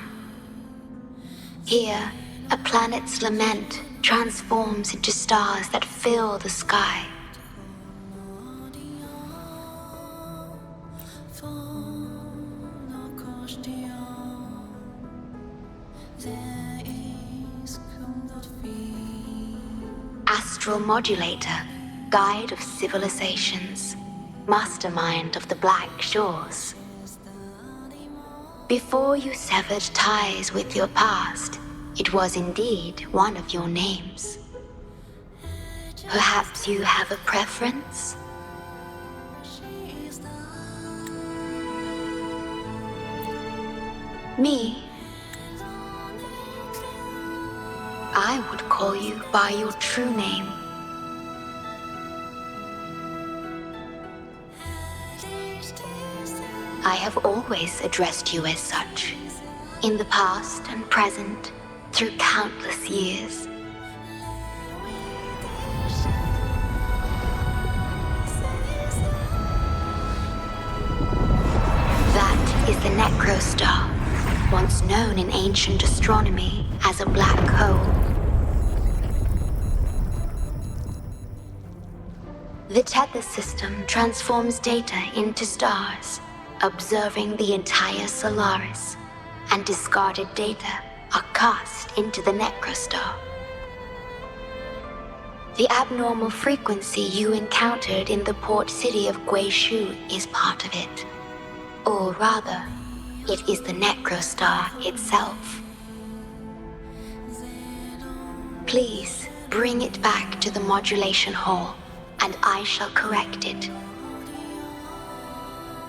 Here, a planet's lament transforms into stars that fill the sky. Astral Modulator, guide of civilizations, mastermind of the Black Shores. Before you severed ties with your past, it was indeed one of your names. Perhaps you have a preference? Me? I would call you by your true name. I have always addressed you as such, in the past and present, through countless years. That is the Necrostar, once known in ancient astronomy as a black hole. The tether system transforms data into stars, observing the entire Solaris, and discarded data are cast into the Necrostar. The abnormal frequency you encountered in the port city of Guishu is part of it. Or rather, it is the Necrostar itself. Please bring it back to the modulation hall, and I shall correct it.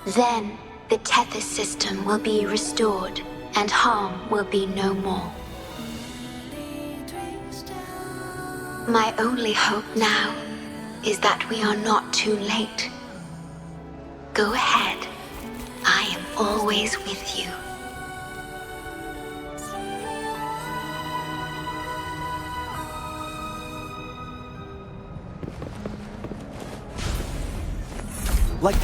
Then, the tether system will be restored, and harm will be no more. My only hope now is that we are not too late. Go ahead. I am always with you.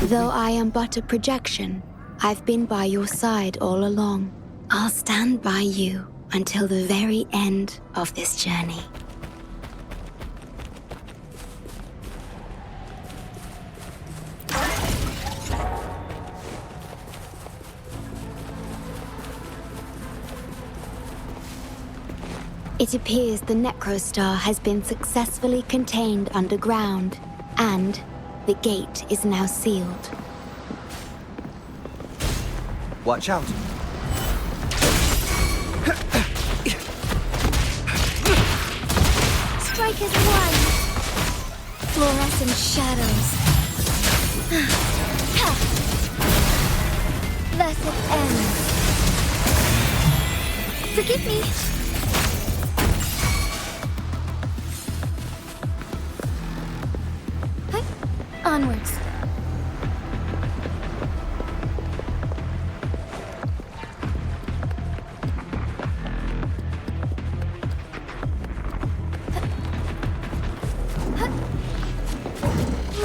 Though I am but a projection, I've been by your side all along. I'll stand by you until the very end of this journey. It appears the Necrostar has been successfully contained underground, and the gate is now sealed. Watch out. Strike as one. Fluorescent shadows. Thus it ends. Forgive me. Onwards.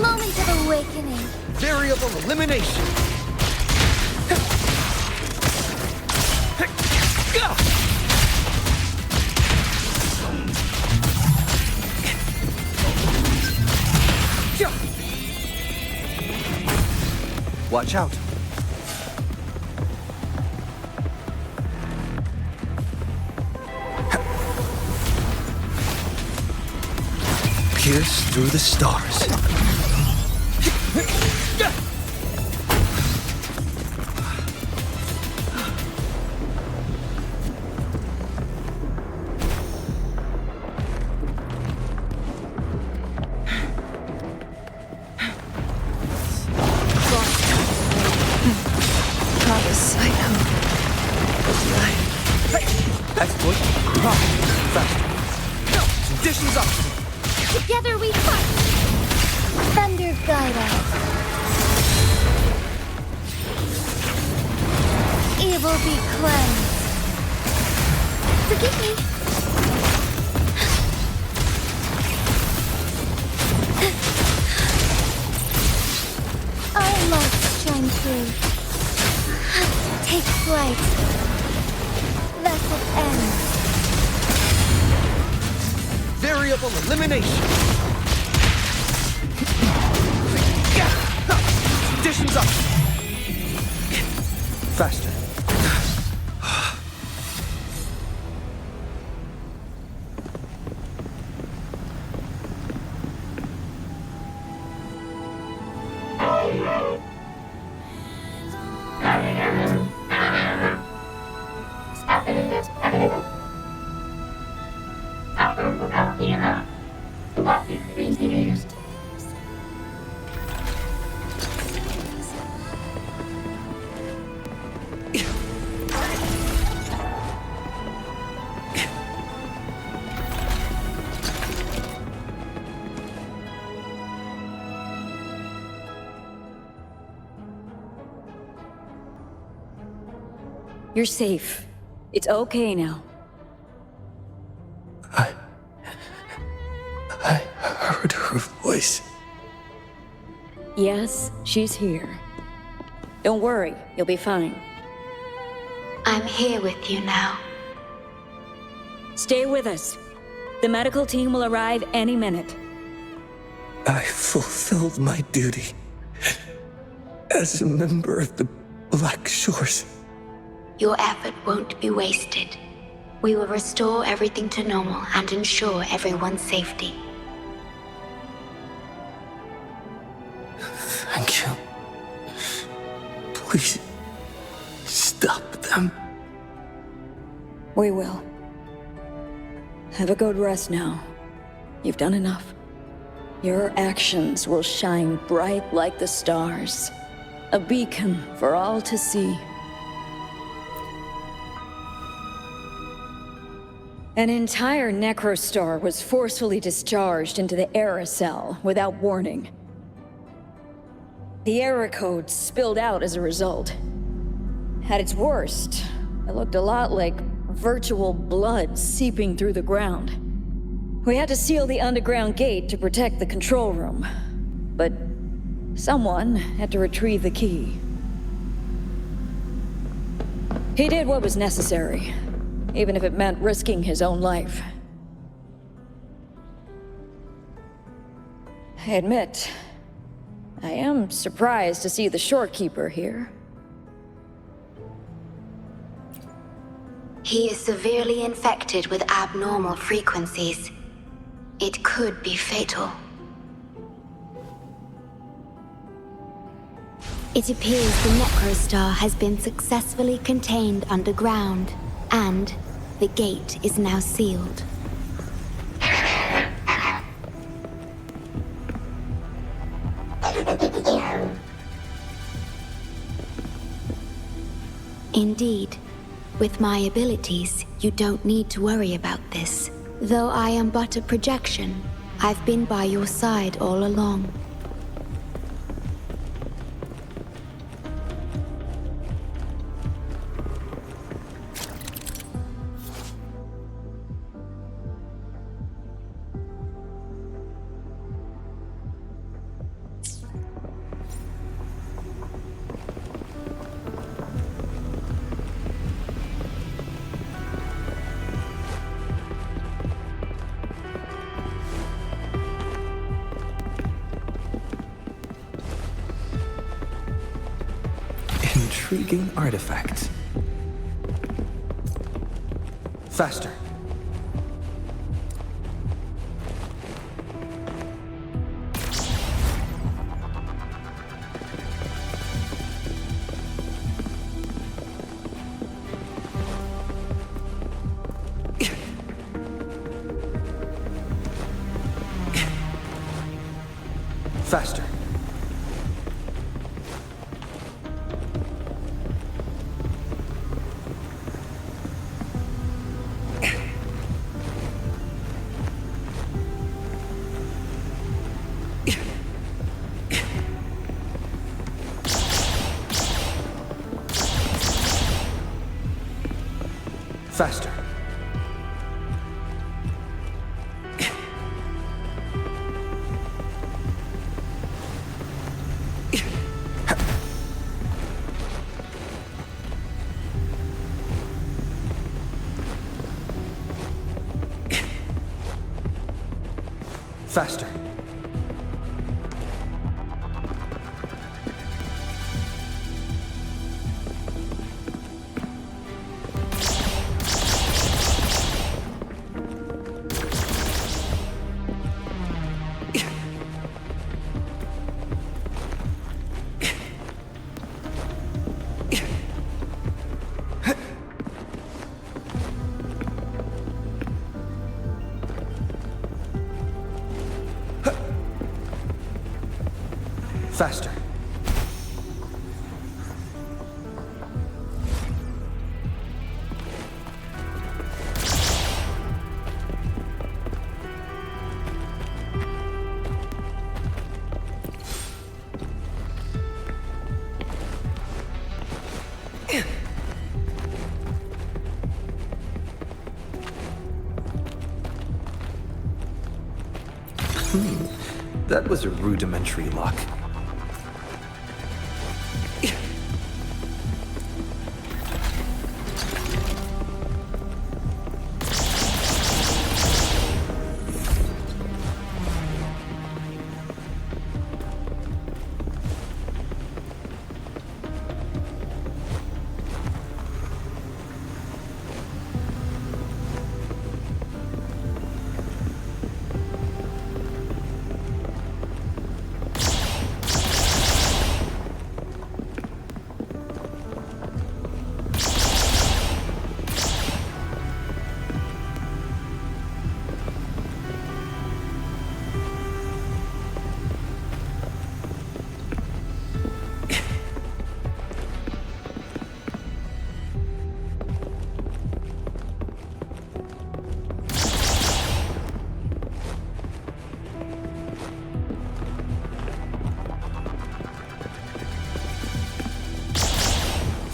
Moment of awakening. Variable elimination. Watch out. Pierce through the stars. Exploit. Fast. Conditions up. Together we fight! Thunder guide us. Evil be cleansed. Forgive me. Our lights shine through. Take flight. Vessel ends. Variable elimination. Conditions up. Faster. You're safe. It's okay now. I heard her voice. Yes, she's here. Don't worry, you'll be fine. I'm here with you now. Stay with us. The medical team will arrive any minute. I fulfilled my duty as a member of the Black Shores. Your effort won't be wasted. We will restore everything to normal and ensure everyone's safety. Thank you. Please, stop them. We will. Have a good rest now. You've done enough. Your actions will shine bright like the stars. A beacon for all to see. An entire necrostar was forcefully discharged into the Era cell without warning. The Era code spilled out as a result. At its worst, it looked a lot like virtual blood seeping through the ground. We had to seal the underground gate to protect the control room, but someone had to retrieve the key. He did what was necessary, even if it meant risking his own life. I admit, I am surprised to see the Shorekeeper here. He is severely infected with abnormal frequencies. It could be fatal. It appears the Necrostar has been successfully contained underground, and the gate is now sealed. Indeed. With my abilities, you don't need to worry about this. Though I am but a projection, I've been by your side all along. intriguing artifact. Faster. Faster. Faster. Faster. Faster. That was a rudimentary lock.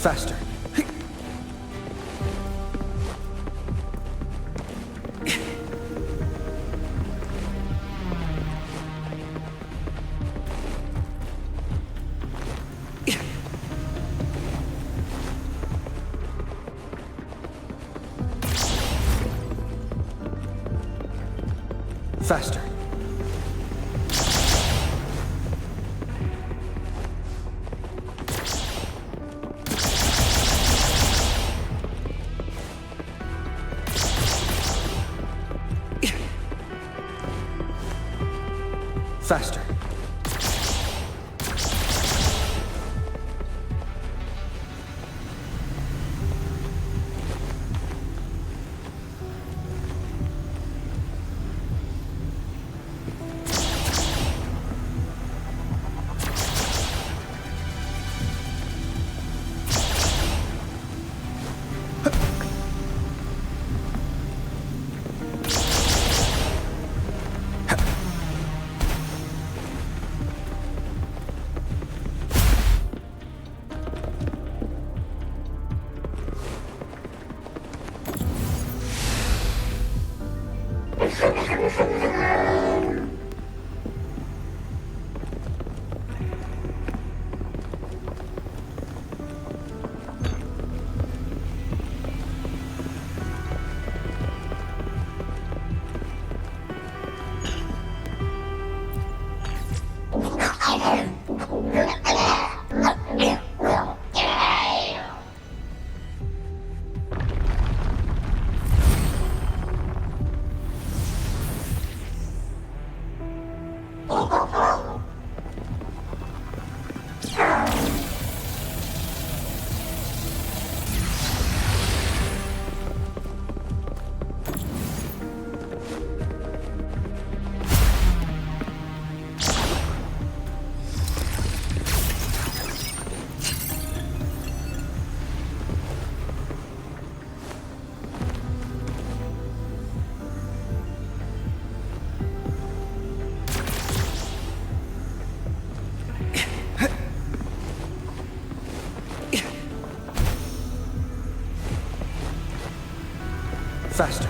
Faster. Faster. Faster. Faster.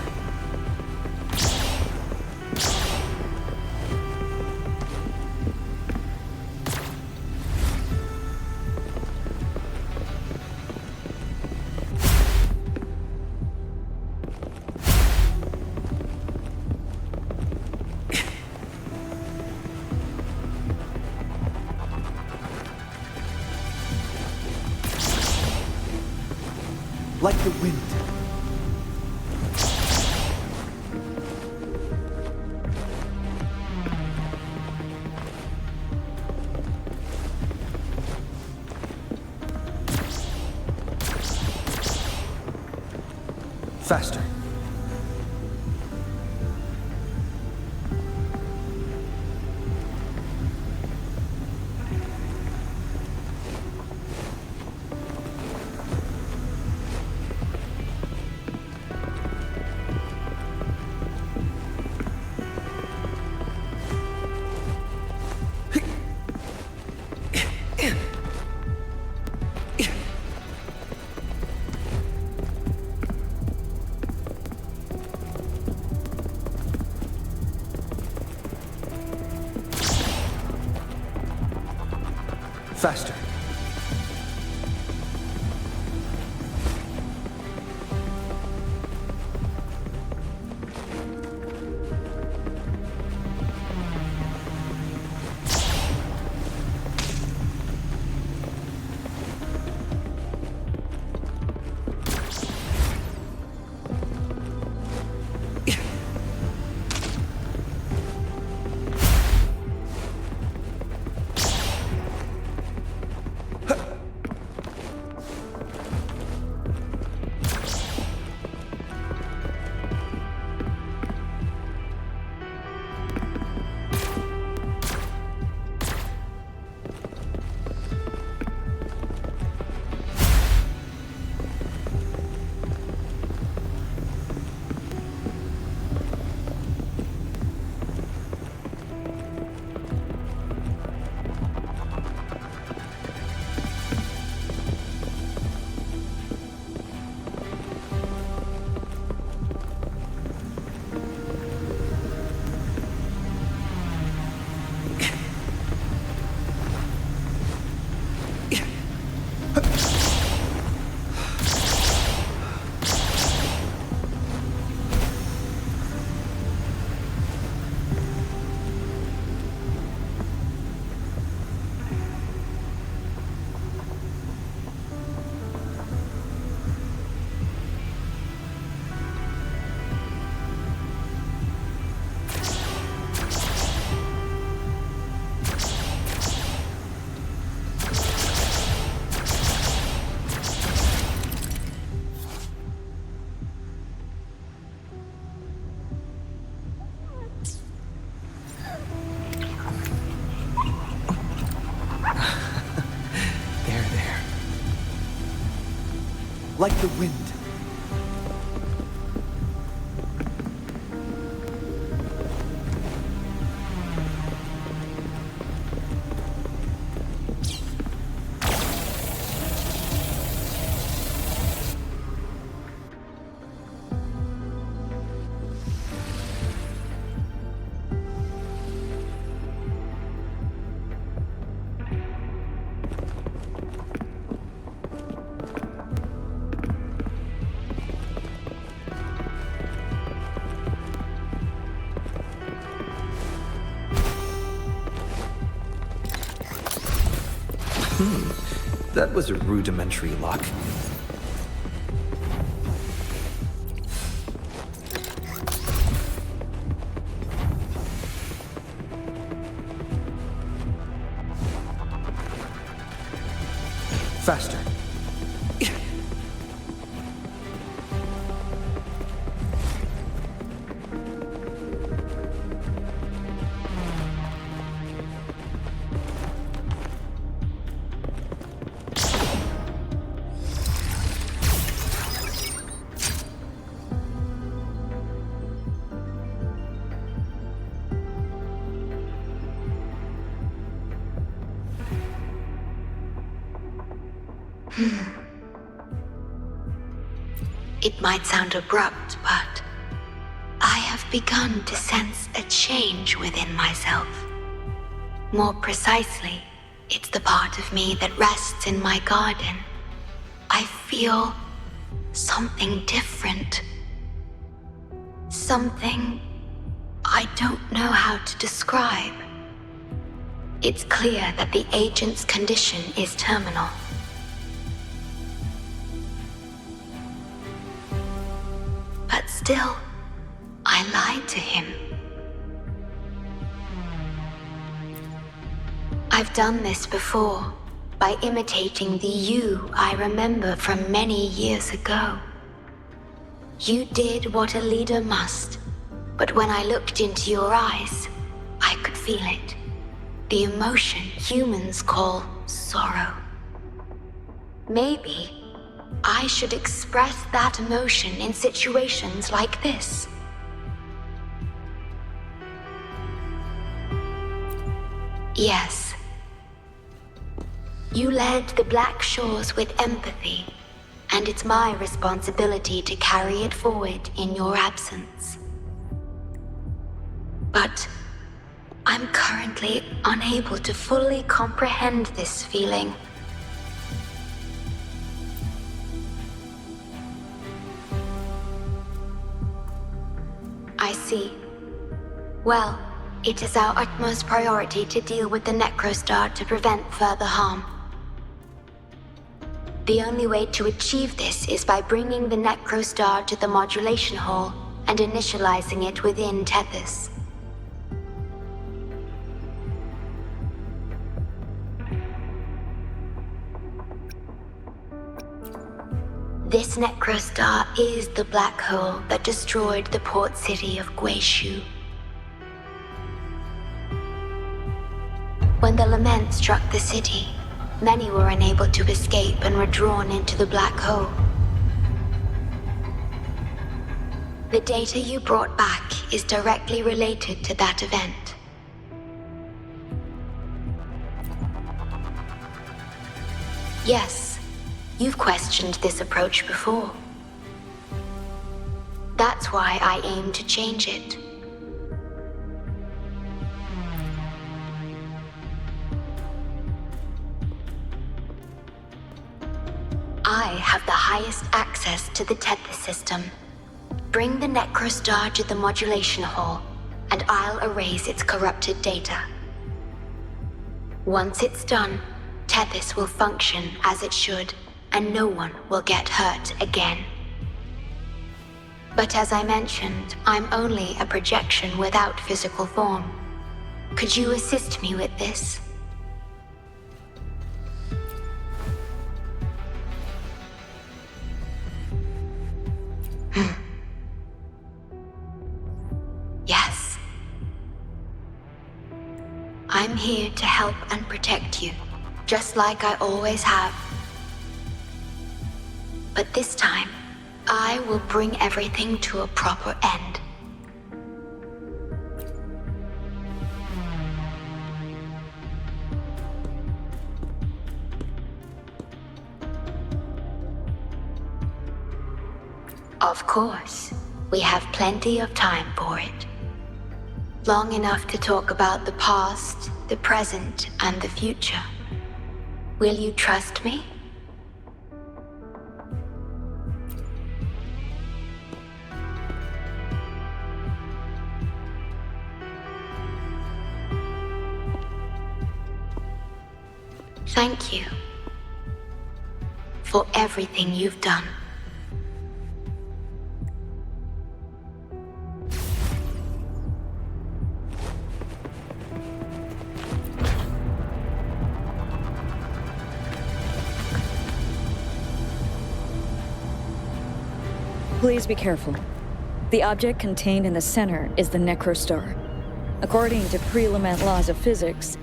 Like the wind. Faster. Faster. Like the wind. That was a rudimentary lock. Faster. It might sound abrupt, but I have begun to sense a change within myself. More precisely, it's the part of me that rests in my garden. I feel something different. Something I don't know how to describe. It's clear that the agent's condition is terminal. But still, I lied to him. I've done this before, by imitating the you I remember from many years ago. You did what a leader must, but when I looked into your eyes, I could feel it. The emotion humans call sorrow. Maybe I should express that emotion in situations like this. Yes. You led the Black Shores with empathy, and it's my responsibility to carry it forward in your absence. But I'm currently unable to fully comprehend this feeling. I see. Well, it is our utmost priority to deal with the Necrostar to prevent further harm. The only way to achieve this is by bringing the Necrostar to the modulation hall and initializing it within Tethys. This Necrostar is the black hole that destroyed the port city of Guishu. When the lament struck the city, many were unable to escape and were drawn into the black hole. The data you brought back is directly related to that event. Yes, you've questioned this approach before. That's why I aim to change it. I have the highest access to the Tethys system. Bring the Necrostar to the modulation hall, and I'll erase its corrupted data. Once it's done, Tethys will function as it should, and no one will get hurt again. But as I mentioned, I'm only a projection without physical form. Could you assist me with this? Yes. I'm here to help and protect you, just like I always have. But this time, I will bring everything to a proper end. Of course, we have plenty of time for it. Long enough to talk about the past, the present, and the future. Will you trust me? Thank you for everything you've done. Please be careful. The object contained in the center is the Necrostar. According to pre-lament laws of physics,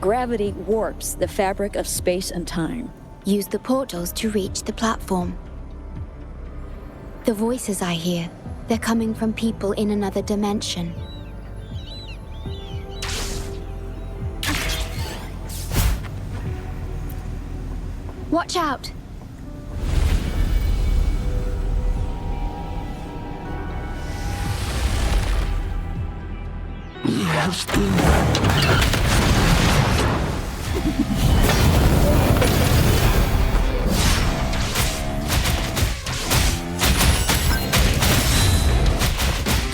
gravity warps the fabric of space and time. Use the portals to reach the platform. The voices I hear, they're coming from people in another dimension. Watch out! has been.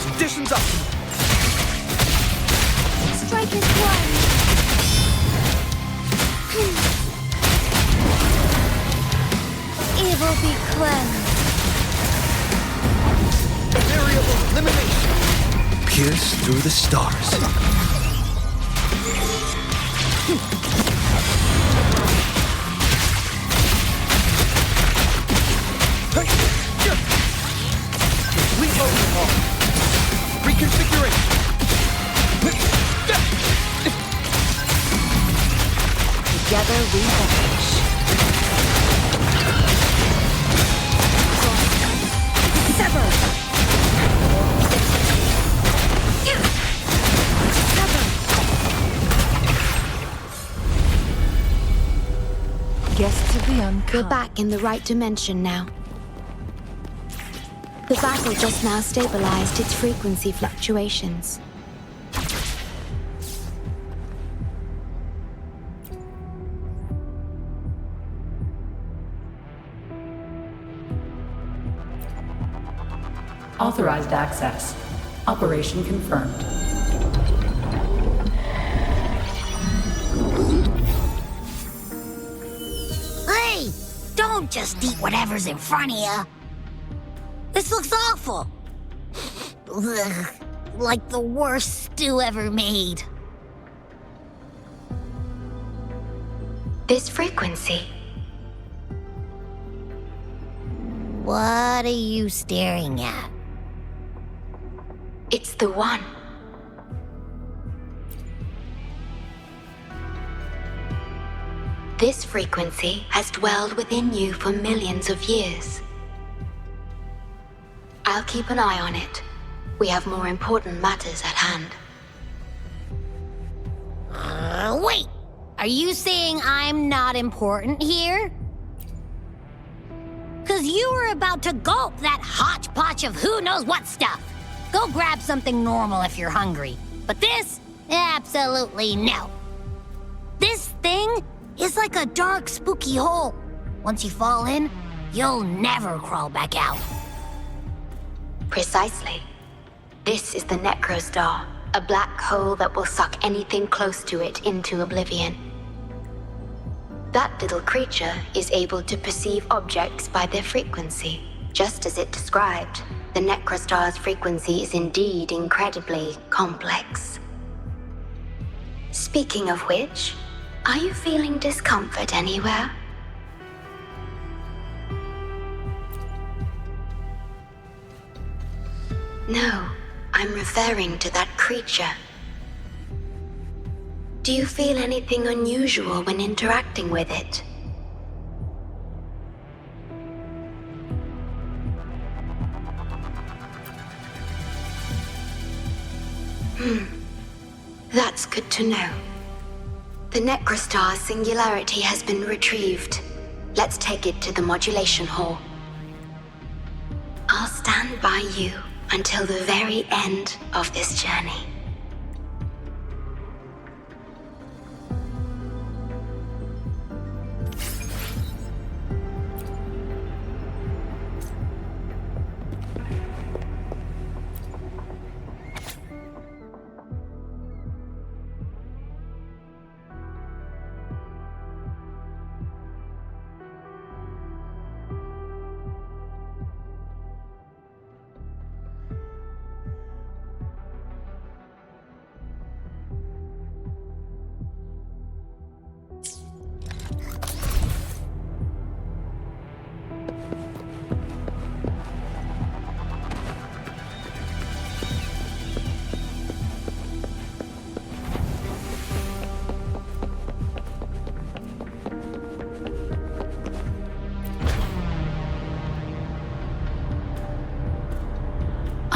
Conditions optimal. Strike is one. Evil be cleansed. Variable elimination. Pierce through the stars. Complete overhaul. Reconfiguration. Together we vanish. Sever. Guests of the unkind. We're back in the right dimension now. The battle just now stabilized its frequency fluctuations. Authorized access. Operation confirmed. Hey! Don't just eat whatever's in front of you. This looks awful. Ugh, like the worst stew ever made. This frequency. What are you staring at? It's the one. This frequency has dwelled within you for millions of years. I'll keep an eye on it. We have more important matters at hand. Wait! Are you saying I'm not important here? 'Cause you were about to gulp that hodgepodge of who knows what stuff. Go grab something normal if you're hungry. But this? Absolutely no. This thing is like a dark, spooky hole. Once you fall in, you'll never crawl back out. Precisely. This is the Necrostar, a black hole that will suck anything close to it into oblivion. That little creature is able to perceive objects by their frequency. Just as it described, the Necrostar's frequency is indeed incredibly complex. Speaking of which, are you feeling discomfort anywhere? No, I'm referring to that creature. Do you feel anything unusual when interacting with it? That's good to know. The Necrostar's singularity has been retrieved. Let's take it to the modulation hall. I'll stand by you until the very end of this journey.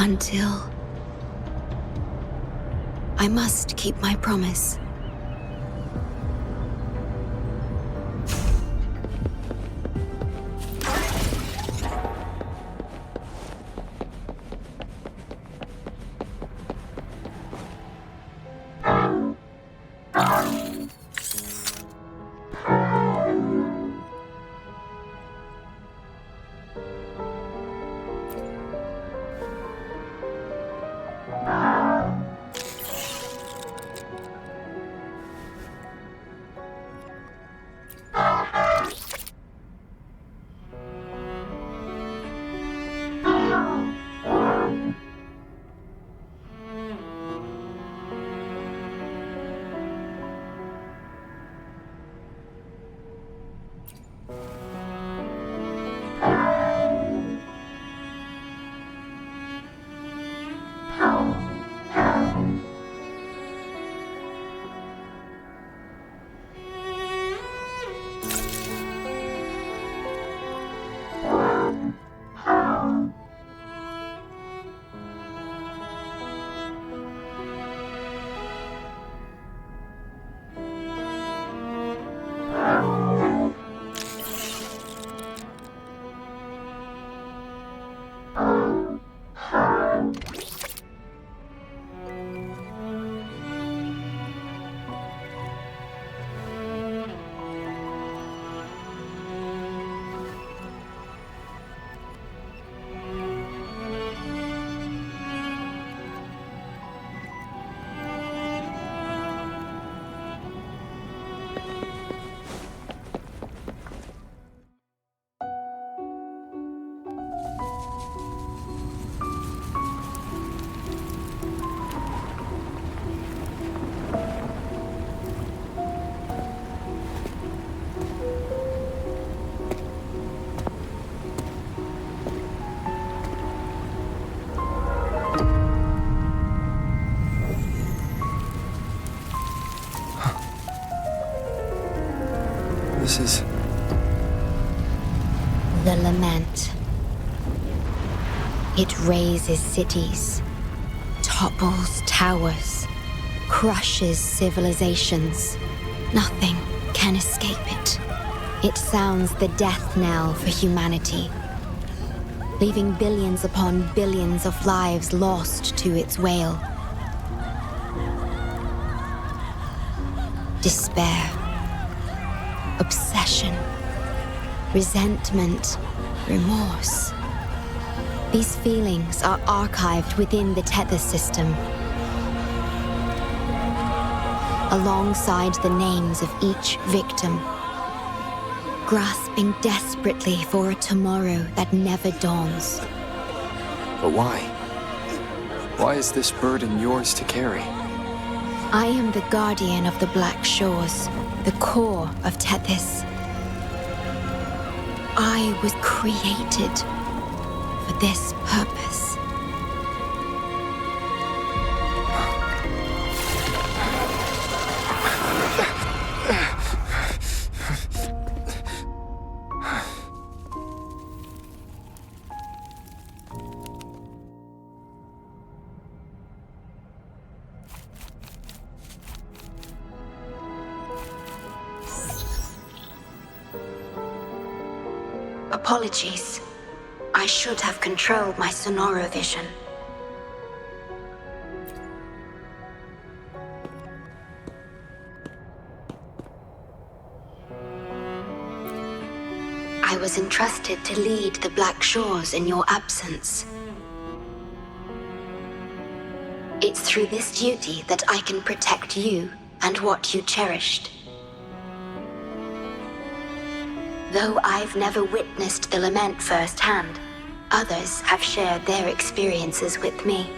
Until I must keep my promise. It razes cities, topples towers, crushes civilizations. Nothing can escape it. It sounds the death knell for humanity, leaving billions upon billions of lives lost to its wail. Despair, obsession, resentment, remorse. These feelings are archived within the Tethys system, alongside the names of each victim, grasping desperately for a tomorrow that never dawns. But why? Why is this burden yours to carry? I am the guardian of the Black Shores, the core of Tethys. I was created for this purpose. Apologies. I should have controlled my Sonoro vision. I was entrusted to lead the Black Shores in your absence. It's through this duty that I can protect you and what you cherished. Though I've never witnessed the lament firsthand, others have shared their experiences with me.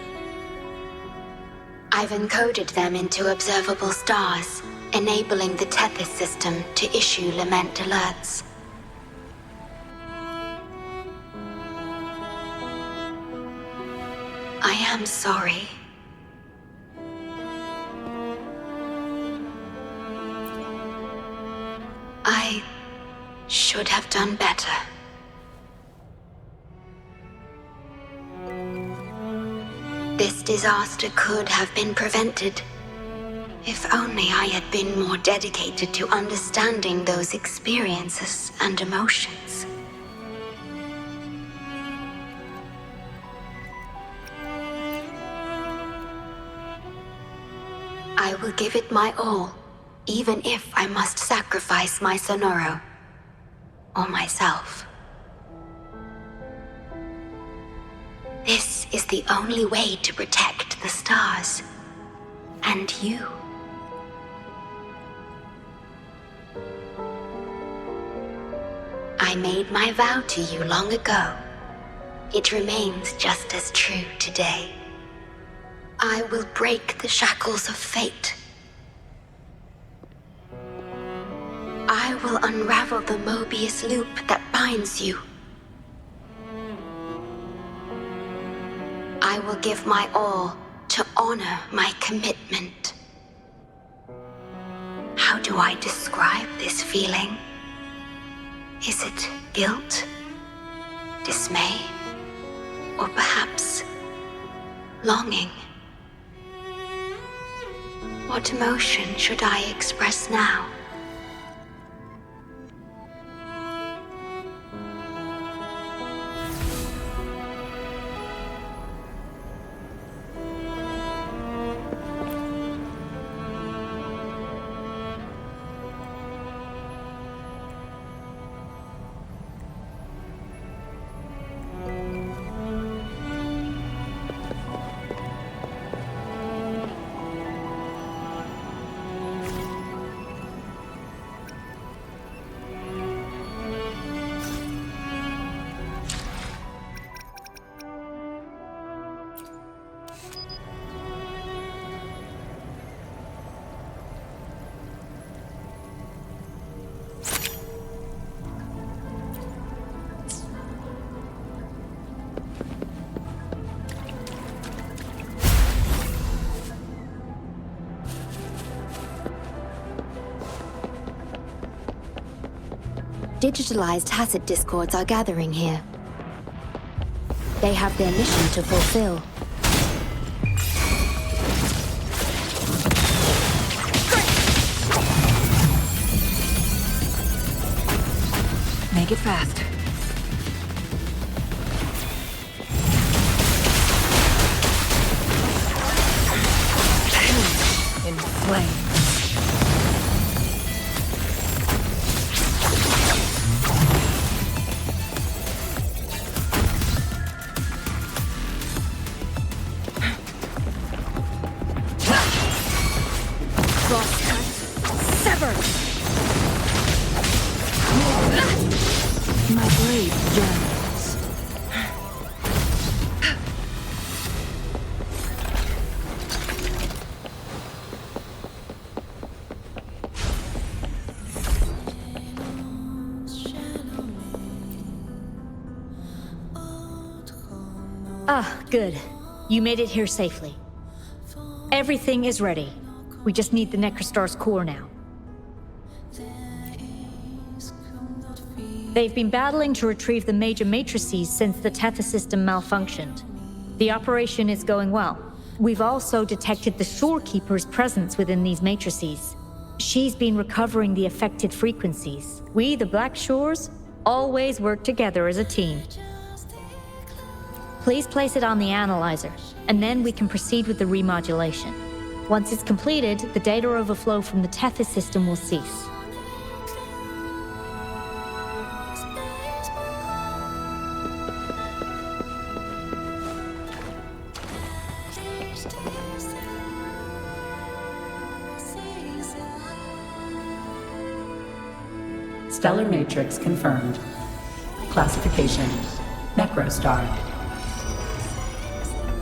I've encoded them into observable stars, enabling the Tethys system to issue lament alerts. I am sorry. I should have done better. This disaster could have been prevented if only I had been more dedicated to understanding those experiences and emotions. I will give it my all, even if I must sacrifice my Sonoro. Or myself. This is the only way to protect the stars. And you. I made my vow to you long ago. It remains just as true today. I will break the shackles of fate. I will unravel the Mobius loop that binds you. I will give my all to honor my commitment. How do I describe this feeling? Is it guilt, dismay, or perhaps longing? What emotion should I express now? Digitalized Hasid discords are gathering here. They have their mission to fulfill. Make it fast. In flames. My blade yearns. Ah, good. You made it here safely. Everything is ready. We just need the Necrostar's core now. They've been battling to retrieve the major matrices since the Tethys system malfunctioned. The operation is going well. We've also detected the Shorekeeper's presence within these matrices. She's been recovering the affected frequencies. We, the Black Shores, always work together as a team. Please place it on the analyzer, and then we can proceed with the remodulation. Once it's completed, the data overflow from the Tethys system will cease. Stellar matrix confirmed. Classification: Necrostar.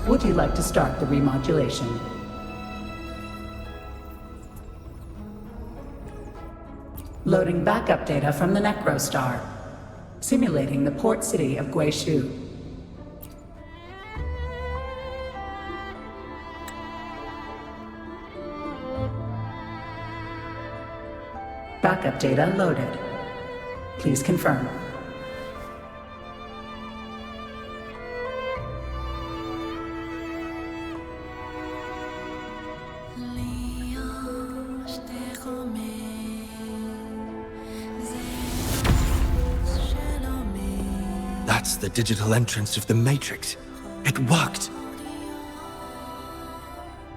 Would you like to start the remodulation? Loading backup data from the Necrostar. Simulating the port city of Guishu. Backup data loaded. Please confirm. That's the digital entrance of the Matrix. It worked.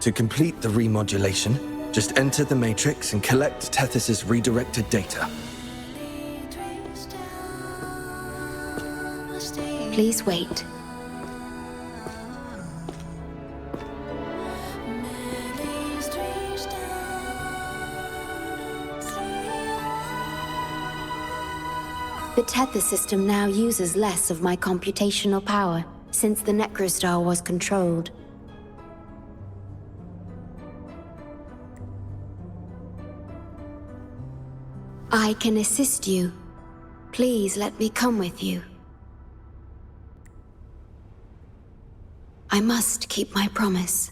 To complete the remodulation, just enter the Matrix and collect Tethys' redirected data. Please wait. The Tethys system now uses less of my computational power since the Necrostar was controlled. I can assist you. Please let me come with you. I must keep my promise.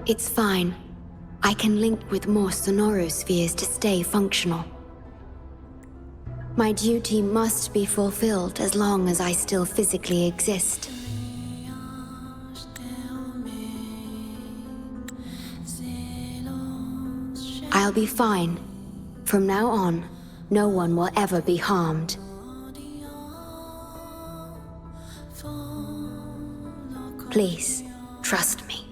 It's fine. I can link with more sonorospheres to stay functional. My duty must be fulfilled as long as I still physically exist. I'll be fine. From now on, no one will ever be harmed. Please, trust me.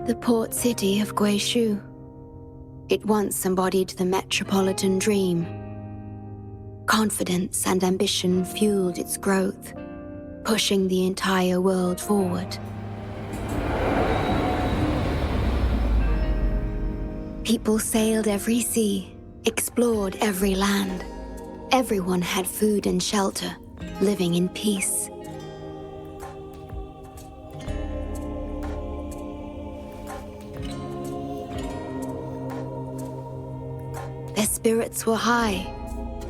The port city of Guishu. It once embodied the metropolitan dream. Confidence and ambition fueled its growth. pushing the entire world forward. People sailed every sea, explored every land. Everyone had food and shelter, living in peace. Their spirits were high,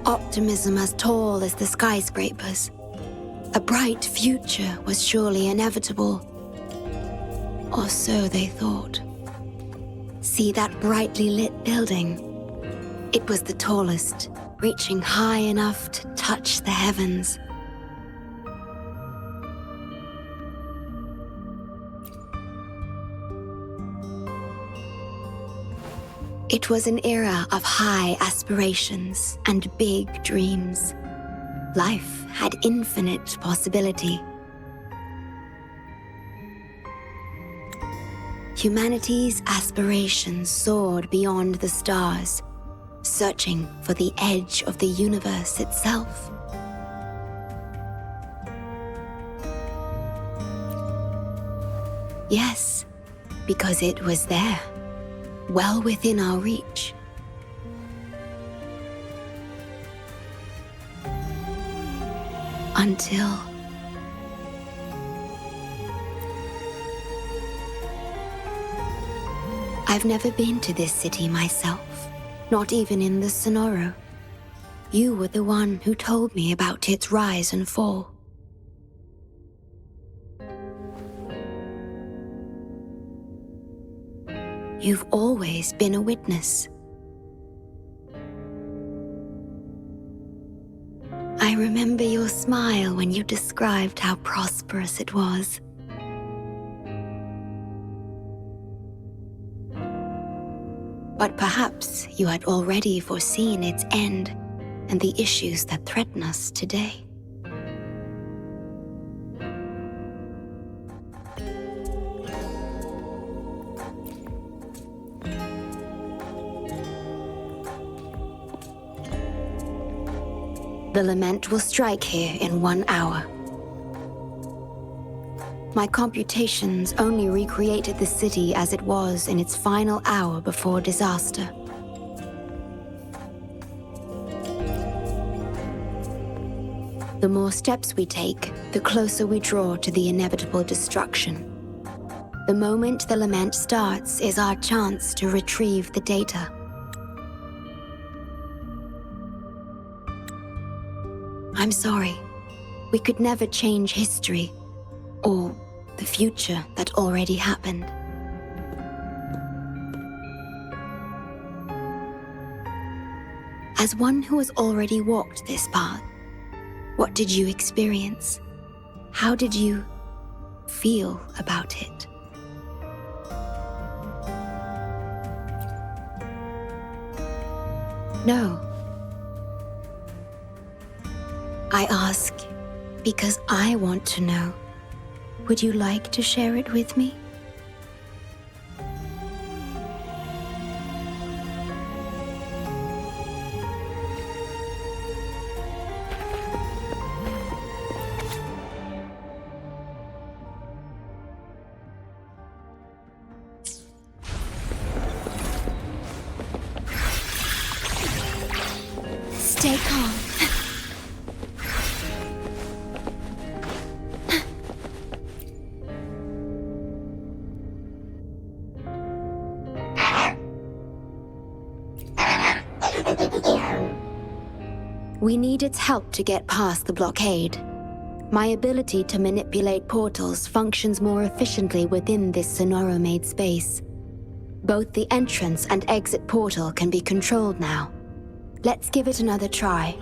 optimism as tall as the skyscrapers. A bright future was surely inevitable. Or so they thought. See that brightly lit building? It was the tallest, reaching high enough to touch the heavens. It was an era of high aspirations and big dreams. Life had infinite possibility. Humanity's aspirations soared beyond the stars, searching for the edge of the universe itself. Yes, because it was there, well within our reach. Until... I've never been to this city myself, not even in the Sonoro. You were the one who told me about its rise and fall. You've always been a witness. I remember your smile when you described how prosperous it was. But perhaps you had already foreseen its end and the issues that threaten us today. The lament will strike here in 1 hour. My computations only recreated the city as it was in its final hour before disaster. The more steps we take, the closer we draw to the inevitable destruction. The moment the lament starts is our chance to retrieve the data. I'm sorry. We could never change history, or the future that already happened. As one who has already walked this path, what did you experience? How did you feel about it? No. I ask because I want to know. Would you like to share it with me? Stay calm. We need its help to get past the blockade. My ability to manipulate portals functions more efficiently within this Sonoro-made space. Both the entrance and exit portal can be controlled now. Let's give it another try.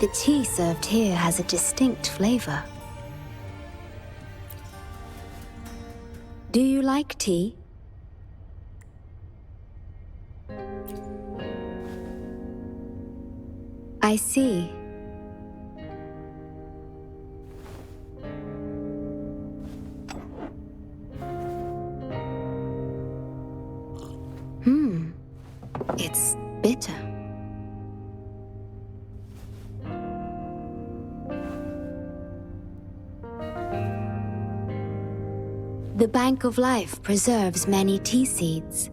The tea served here has a distinct flavor. Do you like tea? I see. It's bitter. The Bank of Life preserves many tea seeds.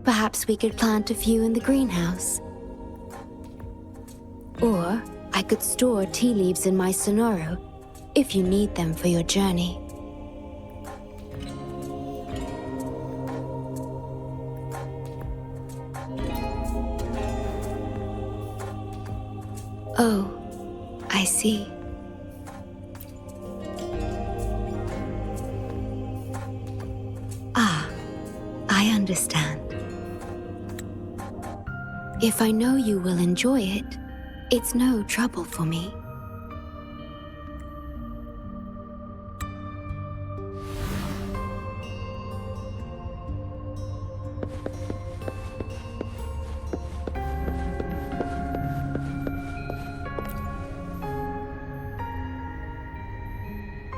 Perhaps we could plant a few in the greenhouse. Or I could store tea leaves in my Sonoro if you need them for your journey. Oh, I see. Ah, I understand. If I know you will enjoy it, it's no trouble for me.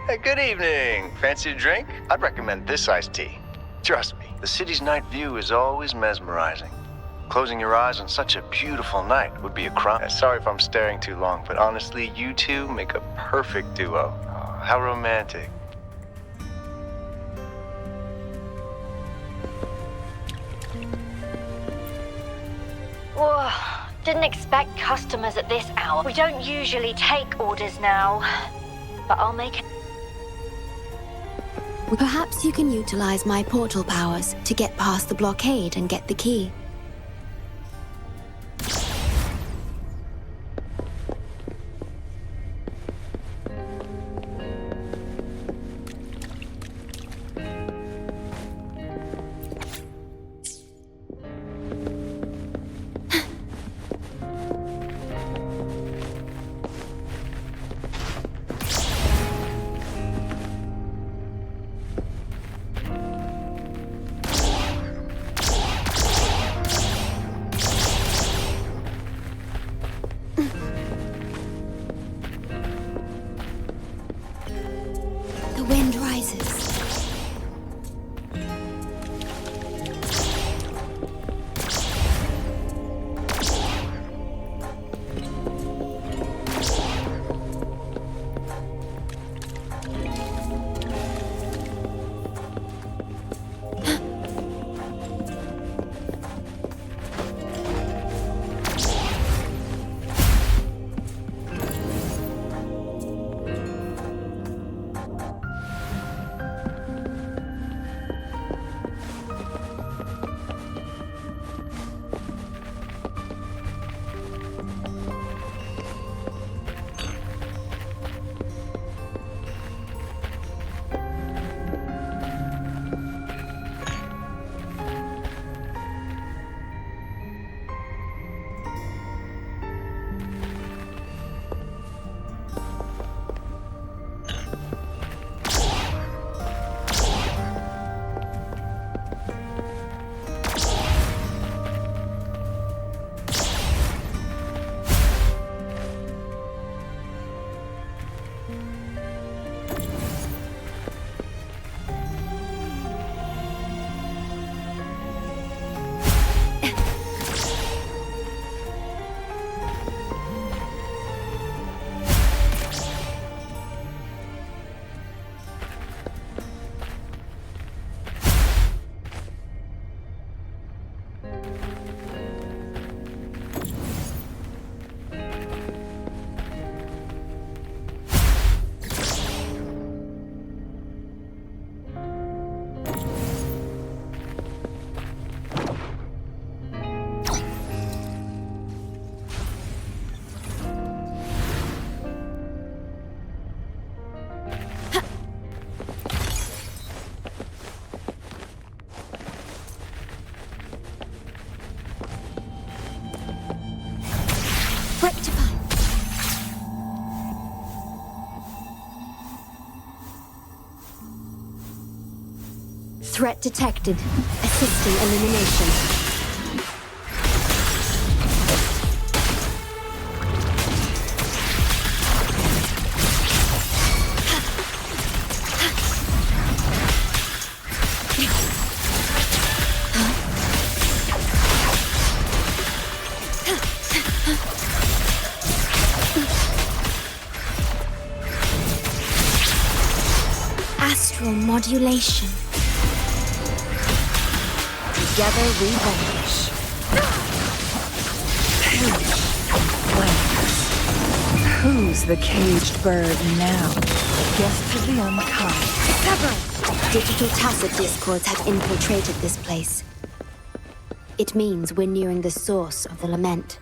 Hey, good evening. Fancy a drink? I'd recommend this iced tea. Trust me, the city's night view is always mesmerizing. Closing your eyes on such a beautiful night would be a crime. Sorry if I'm staring too long, but honestly, you two make a perfect duo. Oh, how romantic. Whoa, didn't expect customers at this hour. We don't usually take orders now, but I'll make it. Perhaps you can utilize my portal powers to get past the blockade and get the key. Threat detected. Assisting elimination. Astral modulation. Together we vanish. Who's the caged bird now? Guest of the unkind. Sever! Digital tacit discords have infiltrated this place. It means we're nearing the source of the lament.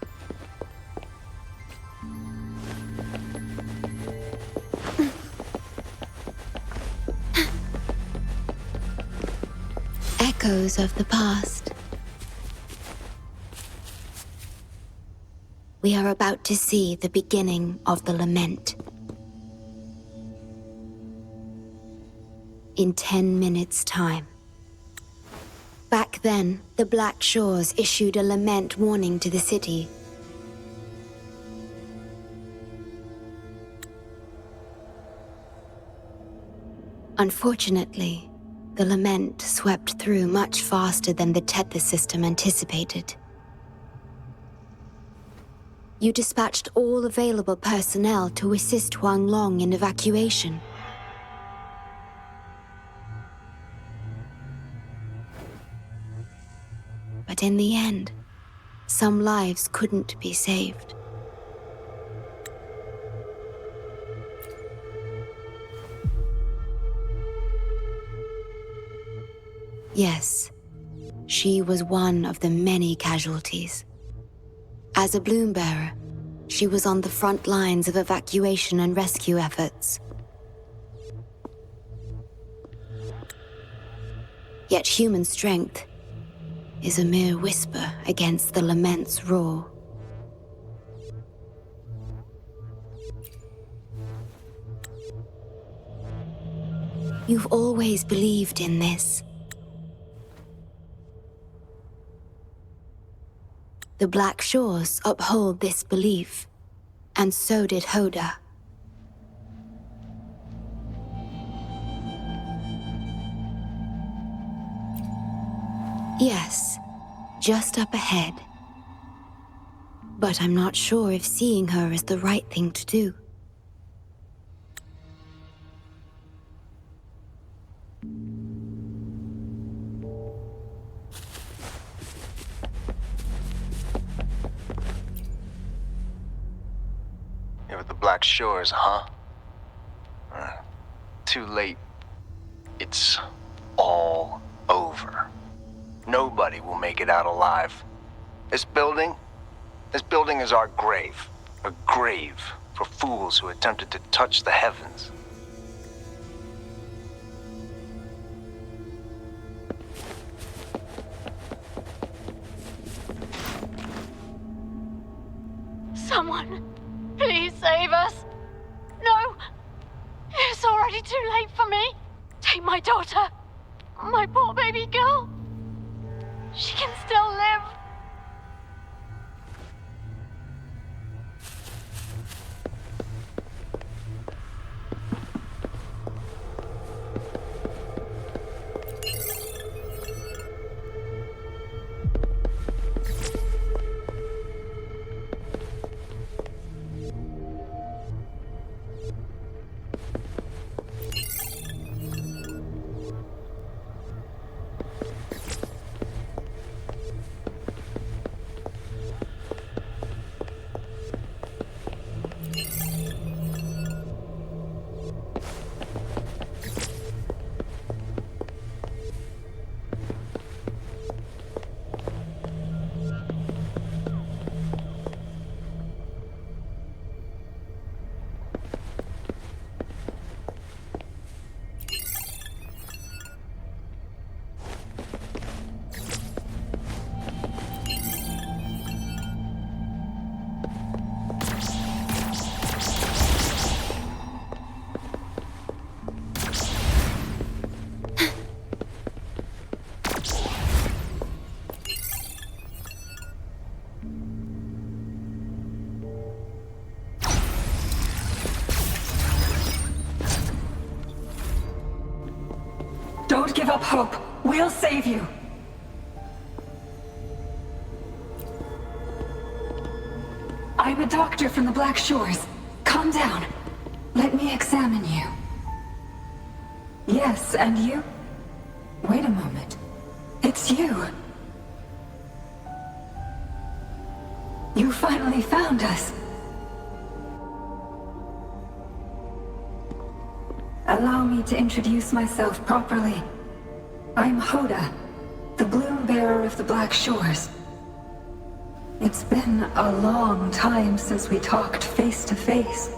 Echoes of the past. We are about to see the beginning of the lament. In 10 minutes' time. Back then, the Black Shores issued a lament warning to the city. Unfortunately, the lament swept through much faster than the Tethys system anticipated. You dispatched all available personnel to assist Huang Long in evacuation. But in the end, some lives couldn't be saved. Yes, she was one of the many casualties. As a bloom bearer, she was on the front lines of evacuation and rescue efforts. Yet human strength is a mere whisper against the lament's roar. You've always believed in this. The Black Shores uphold this belief, and so did Hoda. Yes, just up ahead. But I'm not sure if seeing her is the right thing to do. You're at the Black Shores, huh? Too late. It's all over. Nobody will make it out alive. This building is our grave. A grave for fools who attempted to touch the heavens. Someone, please save us. No, it's already too late for me. Take my daughter, my poor baby girl. She can still live. give up hope. We'll save you. I'm a doctor from the Black Shores. Calm down. Let me examine you. Yes, and you? Wait a moment. It's you. You finally found us. Allow me to introduce myself properly. I'm Hoda, the Bloom Bearer of the Black Shores. It's been a long time since we talked face to face,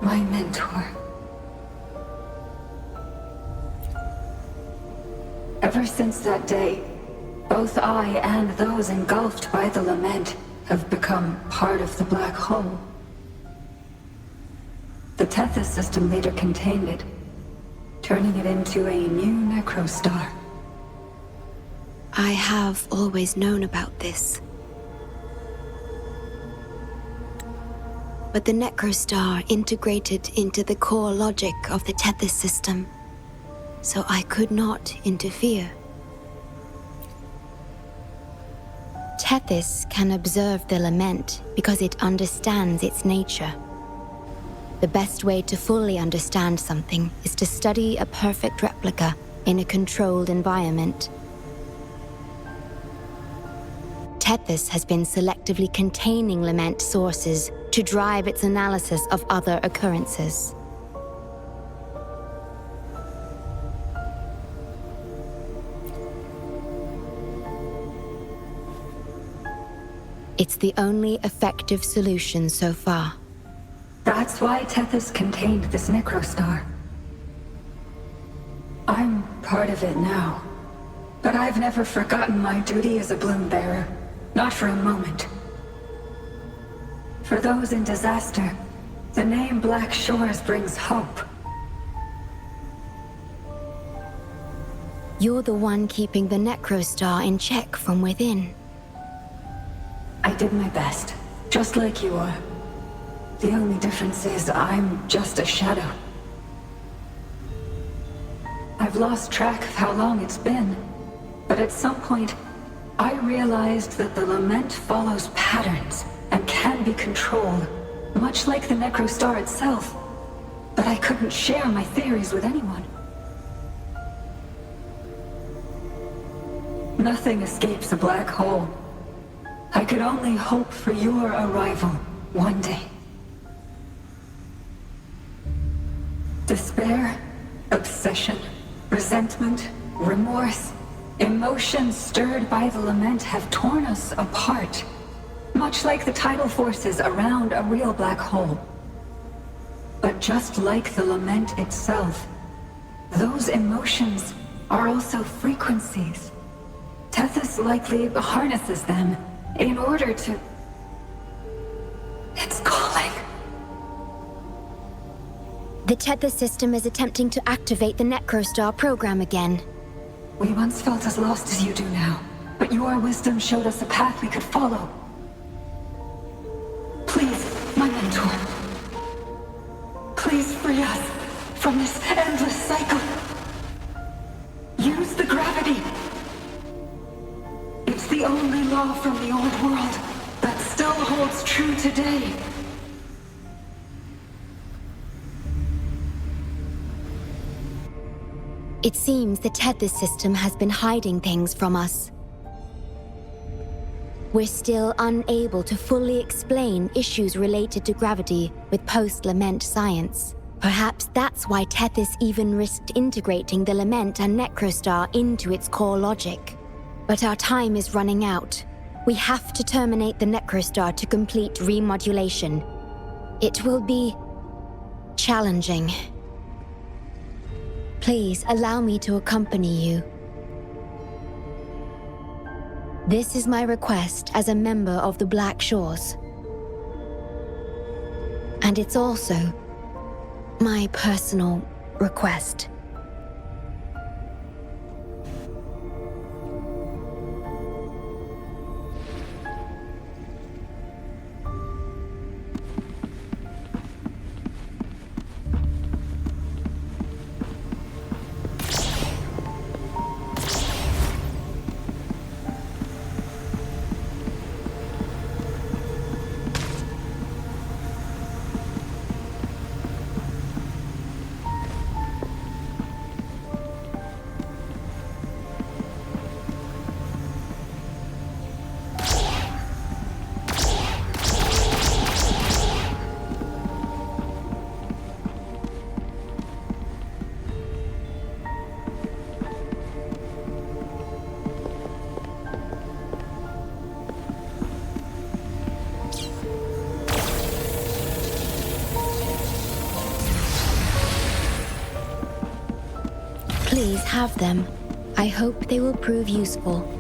my mentor. Ever since that day, both I and those engulfed by the lament have become part of the black hole. The Tethys system later contained it, turning it into a new necrostar. I have always known about this. But the necrostar integrated into the core logic of the Tethys system, so I could not interfere. Tethys can observe the lament because it understands its nature. The best way to fully understand something is to study a perfect replica in a controlled environment. Tethys has been selectively containing lament sources to drive its analysis of other occurrences. It's the only effective solution so far. That's why Tethys contained this necrostar. I'm part of it now, but I've never forgotten my duty as a Bloom Bearer. Not for a moment. For those in disaster, the name Black Shores brings hope. You're the one keeping the necrostar in check from within. I did my best, just like you are. The only difference is I'm just a shadow. I've lost track of how long it's been, but at some point, I realized that the lament follows patterns and can be controlled, much like the necrostar itself. But I couldn't share my theories with anyone. Nothing escapes a black hole. I could only hope for your arrival one day. Despair, obsession, resentment, remorse, emotions stirred by the lament have torn us apart, much like the tidal forces around a real black hole. But just like the lament itself, those emotions are also frequencies. Tethys likely harnesses them in order to... It's calling. The Tethys system is attempting to activate the necrostar program again. We once felt as lost as you do now, but your wisdom showed us a path we could follow. Please, my mentor. Please free us from this endless cycle. Use the gravity. It's the only law from the old world that still holds true today. It seems the Tethys system has been hiding things from us. We're still unable to fully explain issues related to gravity with post-lament science. Perhaps that's why Tethys even risked integrating the lament and necrostar into its core logic. But our time is running out. We have to terminate the necrostar to complete remodulation. It will be challenging. Please allow me to accompany you. This is my request as a member of the Black Shores. And it's also my personal request. Please have them. I hope they will prove useful.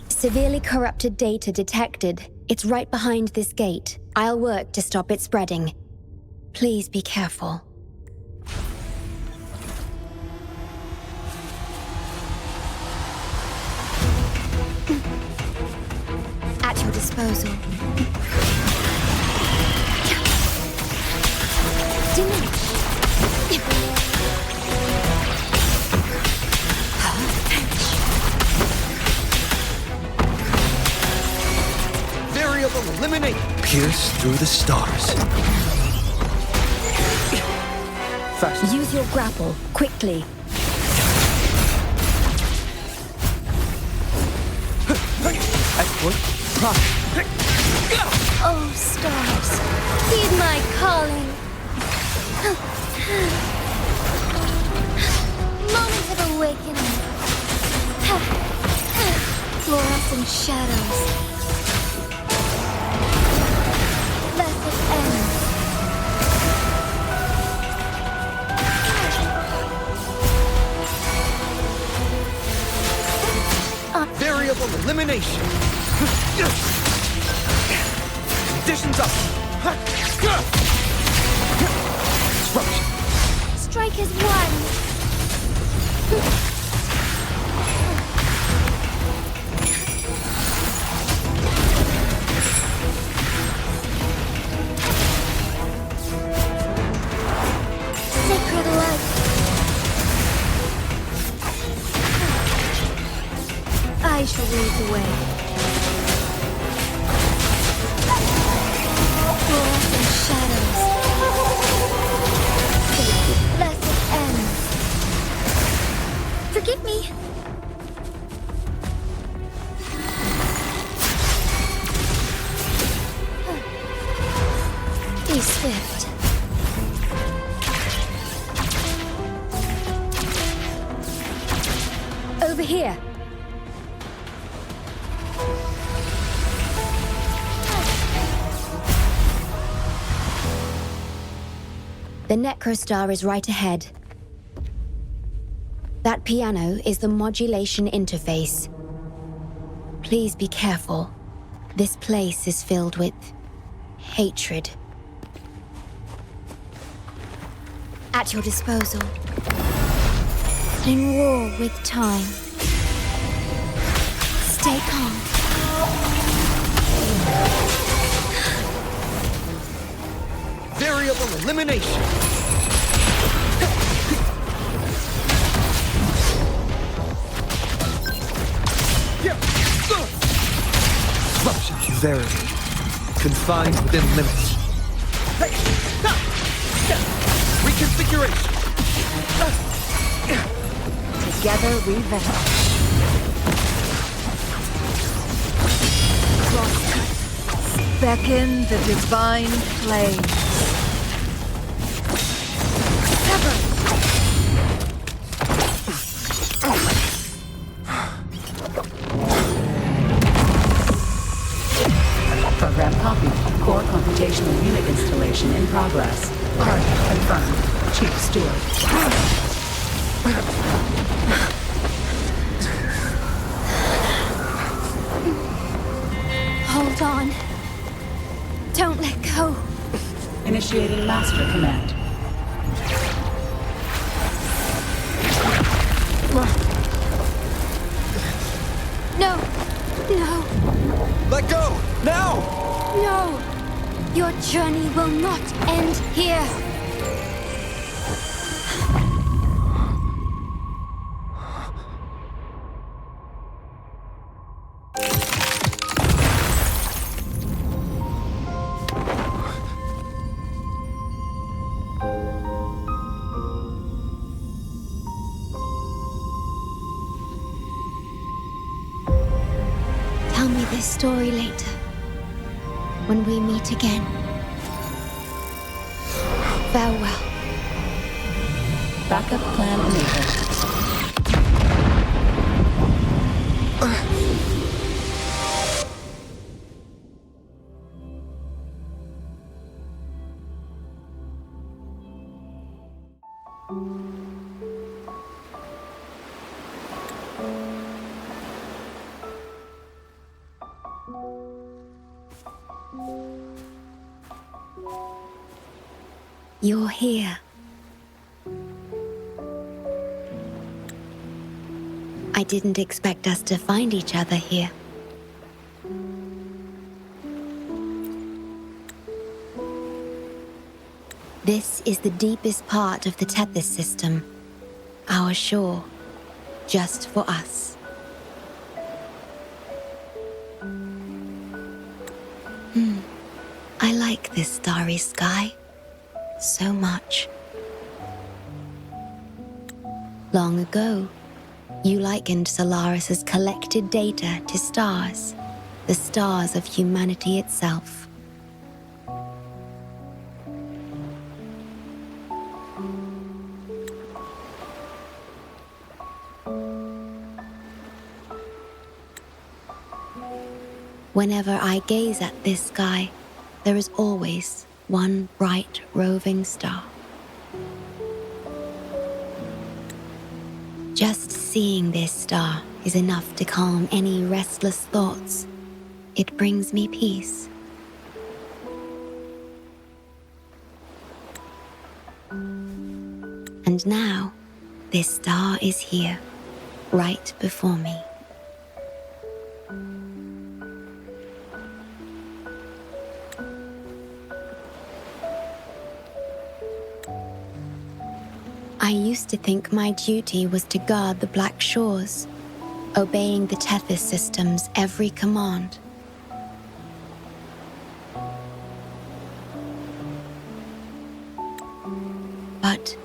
Severely corrupted data detected. It's right behind this gate. I'll work to stop it spreading. Please be careful. At your disposal. Diminish. Variable eliminate. Pierce through the stars. Use your grapple, quickly. Export. Oh, stars, heed my calling. Moment of awakening. Fluorescent shadows. Blessed end. Variable elimination. Conditions up. Disruption. Strike as one. Sacred light. I shall lead the way. Fluorescent shadows. Sacred, blessed end. Forgive me. Be swift. Over here. The Necrostar is right ahead. That piano is the modulation interface. Please be careful. This place is filled with hatred. At your disposal. In war with time. Stay calm. Variable elimination. Disruption. Verily. Confined within limits. Reconfiguration. Together we vanish. Crosscut. Beckon the divine flame. Sever. Program copied. Core computational unit installation in progress. Target confirmed. Chief Steward. Hold on. Don't let go. Initiating master command. No. No. Let go! Now! No. Your journey will not end here. Tell me this story later, when we meet again. Farewell. Backup plan enabled. You're here. I didn't expect us to find each other here. This is the deepest part of the Tethys system. Our shore, just for us. I like this starry sky so much. Long ago, you likened Solaris's collected data to stars, the stars of humanity itself. Whenever I gaze at this sky, there is always one bright roving star. Just seeing this star is enough to calm any restless thoughts. It brings me peace. And now, this star is here, right before me. I used to think my duty was to guard the Black Shores, obeying the Tethys system's every command. But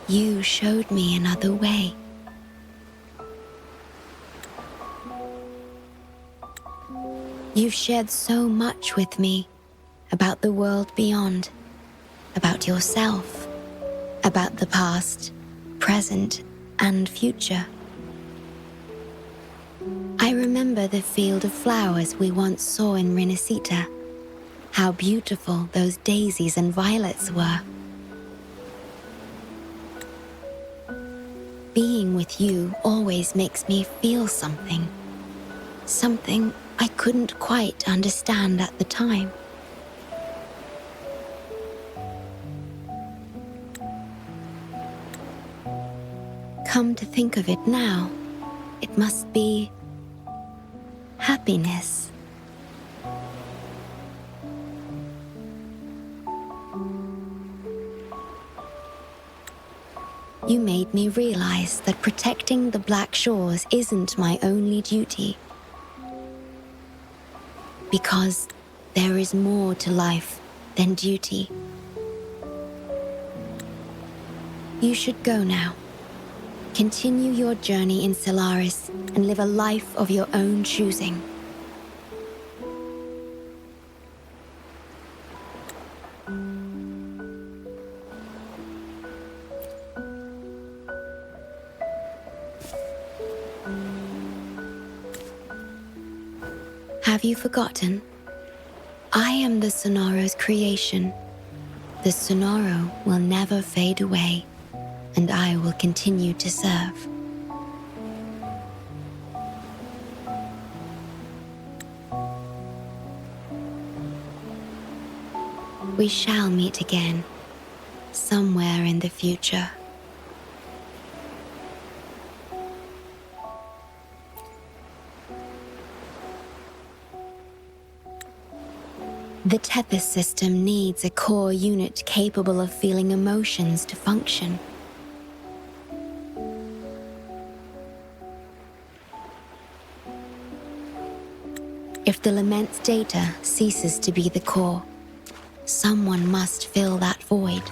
you showed me another way. You've shared so much with me about the world beyond, about yourself, about the past, present, and future. I remember the field of flowers we once saw in Renacita. How beautiful those daisies and violets were. Being with you always makes me feel something. Something I couldn't quite understand at the time. Come to think of it now, it must be happiness. You made me realize that protecting the Black Shores isn't my only duty. Because there is more to life than duty. You should go now. Continue your journey in Solaris and live a life of your own choosing. Have you forgotten? I am the Sonoro's creation. The Sonoro will never fade away, and I will continue to serve. We shall meet again, somewhere in the future. The Tethys system needs a core unit capable of feeling emotions to function. If the Lament's data ceases to be the core, someone must fill that void.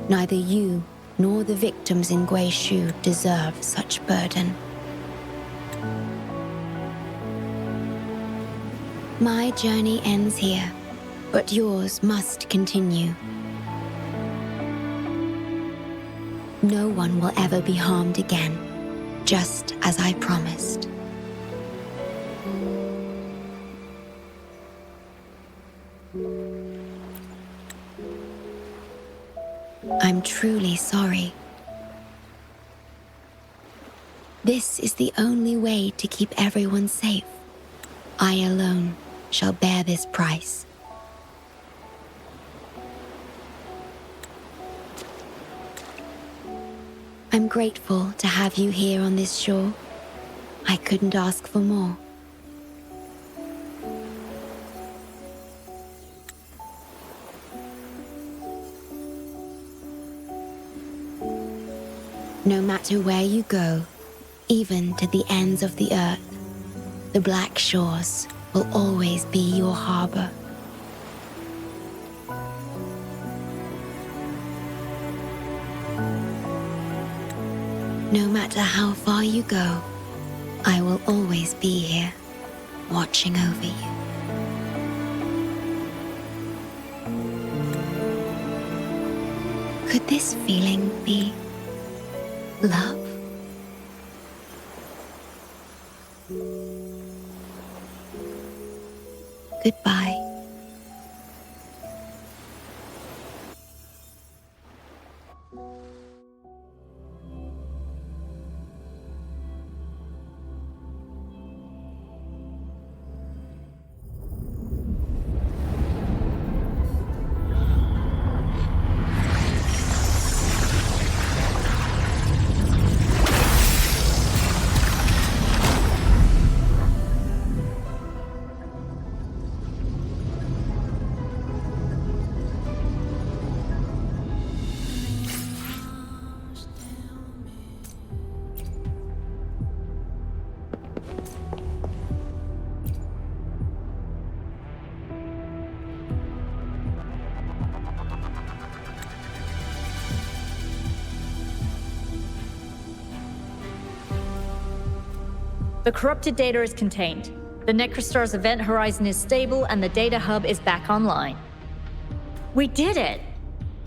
Neither you nor the victims in Guishu deserve such burden. My journey ends here, but yours must continue. No one will ever be harmed again, just as I promised. I'm truly sorry. This is the only way to keep everyone safe. I alone shall bear this price. I'm grateful to have you here on this shore. I couldn't ask for more. No matter where you go, even to the ends of the earth, the Black Shores will always be your harbor. No matter how far you go, I will always be here, watching over you. Could this feeling be love? Goodbye. The corrupted data is contained. The Necrostar's event horizon is stable and the data hub is back online. We did it!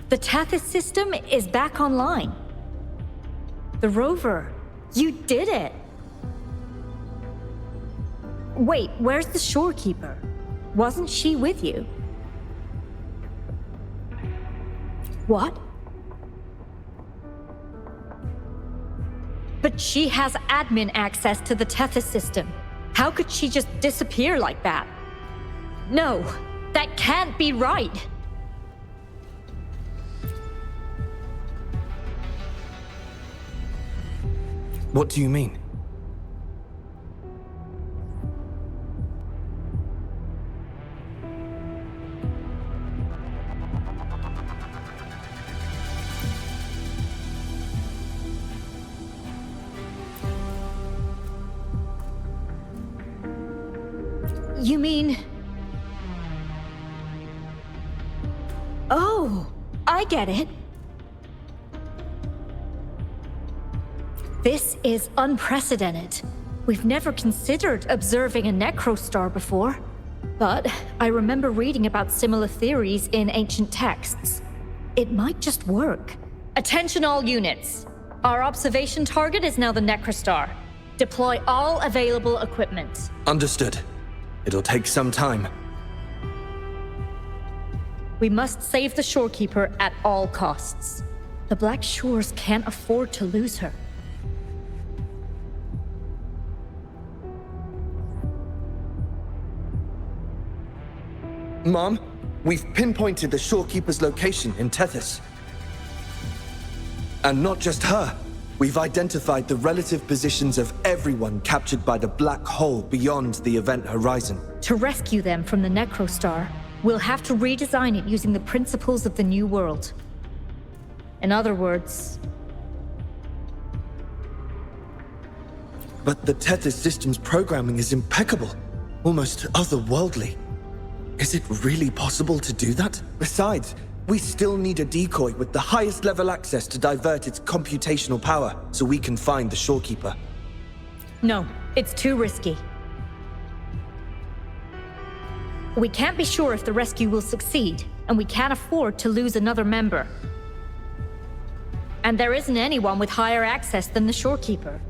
The Tethys system is back online. The rover, you did it! Wait, where's the shorekeeper? Wasn't she with you? What? But she has admin access to the Tethys system. How could she just disappear like that? No, that can't be right. What do you mean? You mean... Oh, I get it. This is unprecedented. We've never considered observing a necrostar before. But I remember reading about similar theories in ancient texts. It might just work. Attention all units. Our observation target is now the necrostar. Deploy all available equipment. Understood. It'll take some time. We must save the shorekeeper at all costs. The Black Shores can't afford to lose her. Mom, we've pinpointed the shorekeeper's location in Tethys. And not just her. We've identified the relative positions of everyone captured by the black hole beyond the event horizon. To rescue them from the necrostar, we'll have to redesign it using the principles of the New World. In other words... But the Tethys system's programming is impeccable. Almost otherworldly. Is it really possible to do that? Besides, we still need a decoy with the highest level access to divert its computational power so we can find the shorekeeper. No, it's too risky. We can't be sure if the rescue will succeed, and we can't afford to lose another member. And there isn't anyone with higher access than the shorekeeper.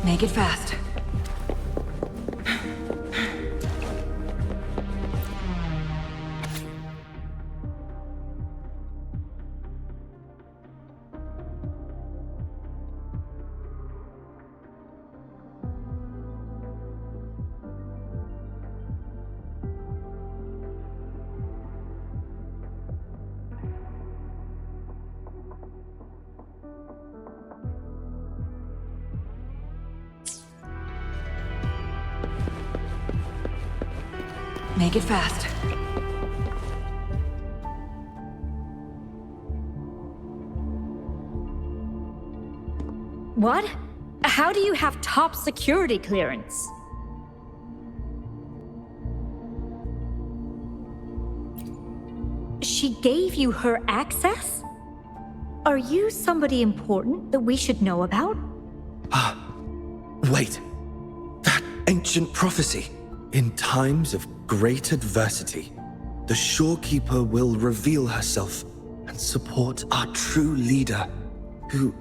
Make it fast. Make it fast. What? How do you have top security clearance? She gave you her access? Are you somebody important that we should know about? Wait. That ancient prophecy. In times of great adversity, the shorekeeper will reveal herself and support our true leader, who,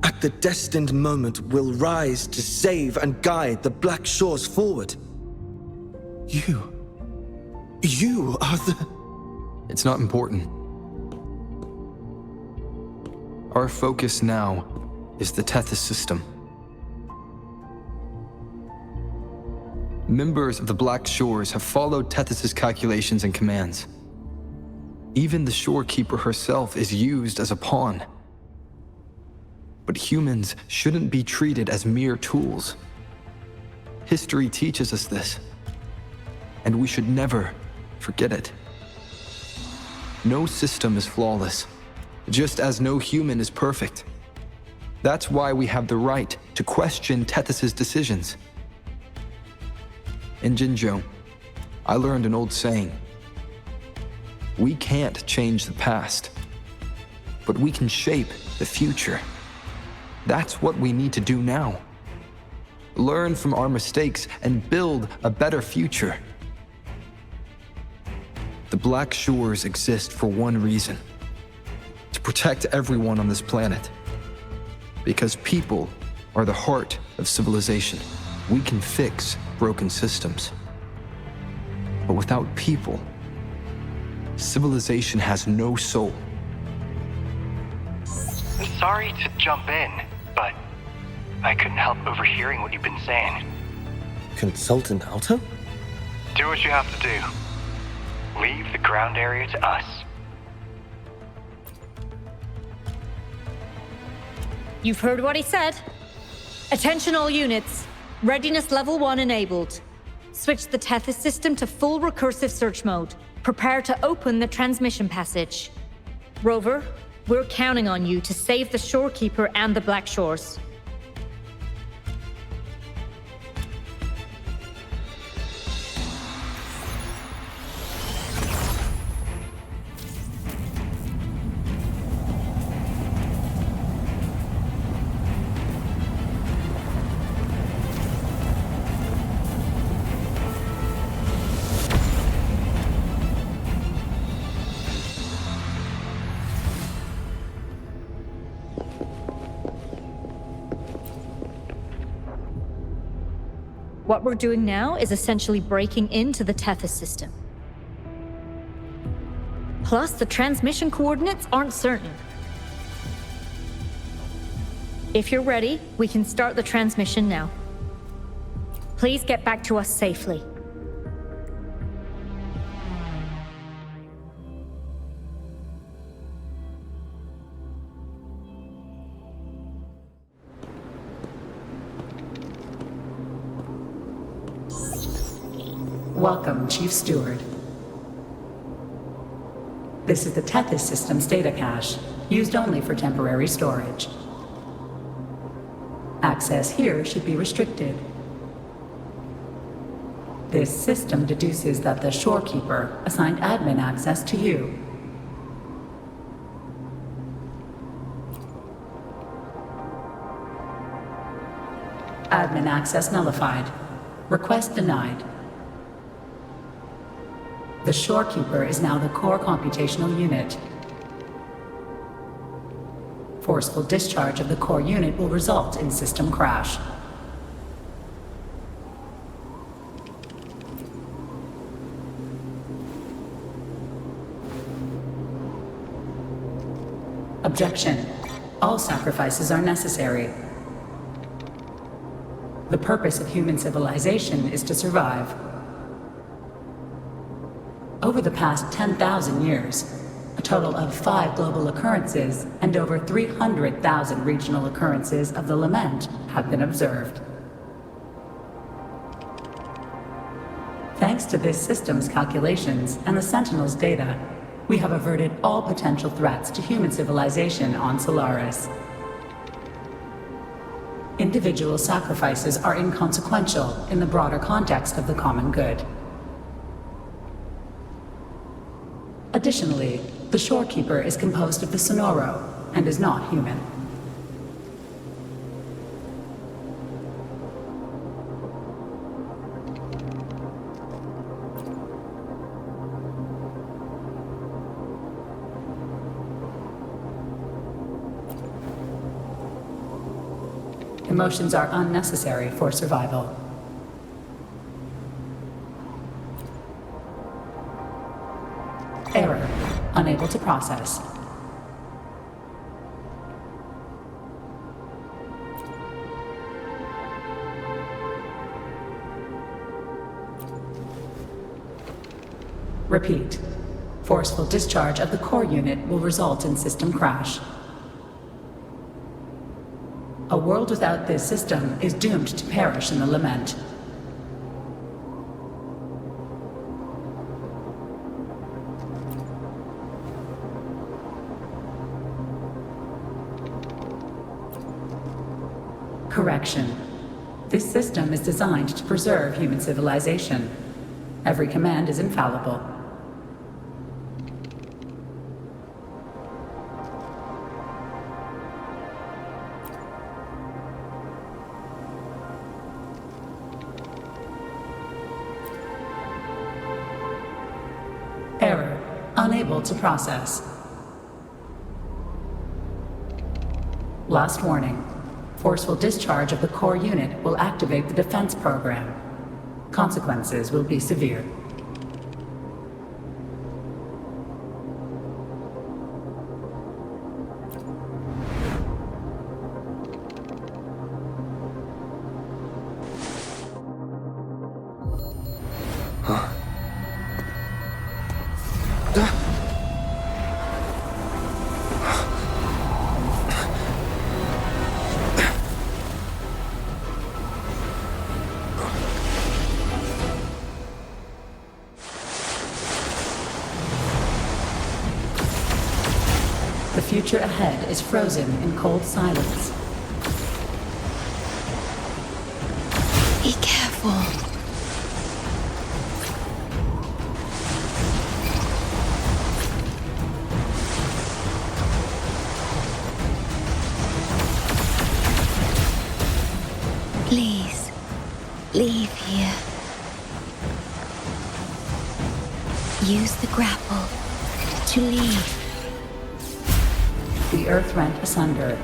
at the destined moment, will rise to save and guide the Black Shores forward. You are the... It's not important. Our focus now is the Tethys system. Members of the Black Shores have followed Tethys' calculations and commands. Even the shorekeeper herself is used as a pawn. But humans shouldn't be treated as mere tools. History teaches us this, and we should never forget it. No system is flawless, just as no human is perfect. That's why we have the right to question Tethys' decisions. In Jinzhou, I learned an old saying. We can't change the past, but we can shape the future. That's what we need to do now. Learn from our mistakes and build a better future. The Black Shores exist for one reason: to protect everyone on this planet. Because people are the heart of civilization. We can fix broken systems. But without people, civilization has no soul. Sorry to jump in, but I couldn't help overhearing what you've been saying. Consultant Alto? Do what you have to do. Leave the ground area to us. You've heard what he said. Attention all units. Readiness level 1 enabled. Switch the Tethys system to full recursive search mode. Prepare to open the transmission passage. Rover, we're counting on you to save the Shorekeeper and the Black Shores. What we're doing now is essentially breaking into the Tethys system. Plus, the transmission coordinates aren't certain. If you're ready, we can start the transmission now. Please get back to us safely. Welcome, Chief Steward. This is the Tethys System's data cache, used only for temporary storage. Access here should be restricted. This system deduces that the Shorekeeper assigned admin access to you. Admin access nullified. Request denied. The Shorekeeper is now the core computational unit. Forceful discharge of the core unit will result in system crash. Objection. All sacrifices are necessary. The purpose of human civilization is to survive. Over the past 10,000 years, a total of 5 global occurrences and over 300,000 regional occurrences of the lament have been observed. Thanks to this system's calculations and the Sentinel's data, we have averted all potential threats to human civilization on Solaris. Individual sacrifices are inconsequential in the broader context of the common good. Additionally, the Shorekeeper is composed of the Sonoro and is not human. Emotions are unnecessary for survival. Error. Unable to process. Repeat. Forceful discharge of the core unit will result in system crash. A world without this system is doomed to perish in the lament. Correction. This system is designed to preserve human civilization. Every command is infallible. unable to process. Last warning. Forceful discharge of the core unit will activate the defense program. Consequences will be severe. The future ahead is frozen in cold silence. Be careful. Please, leave here. Use the grapple to leave. The earth rent asunder.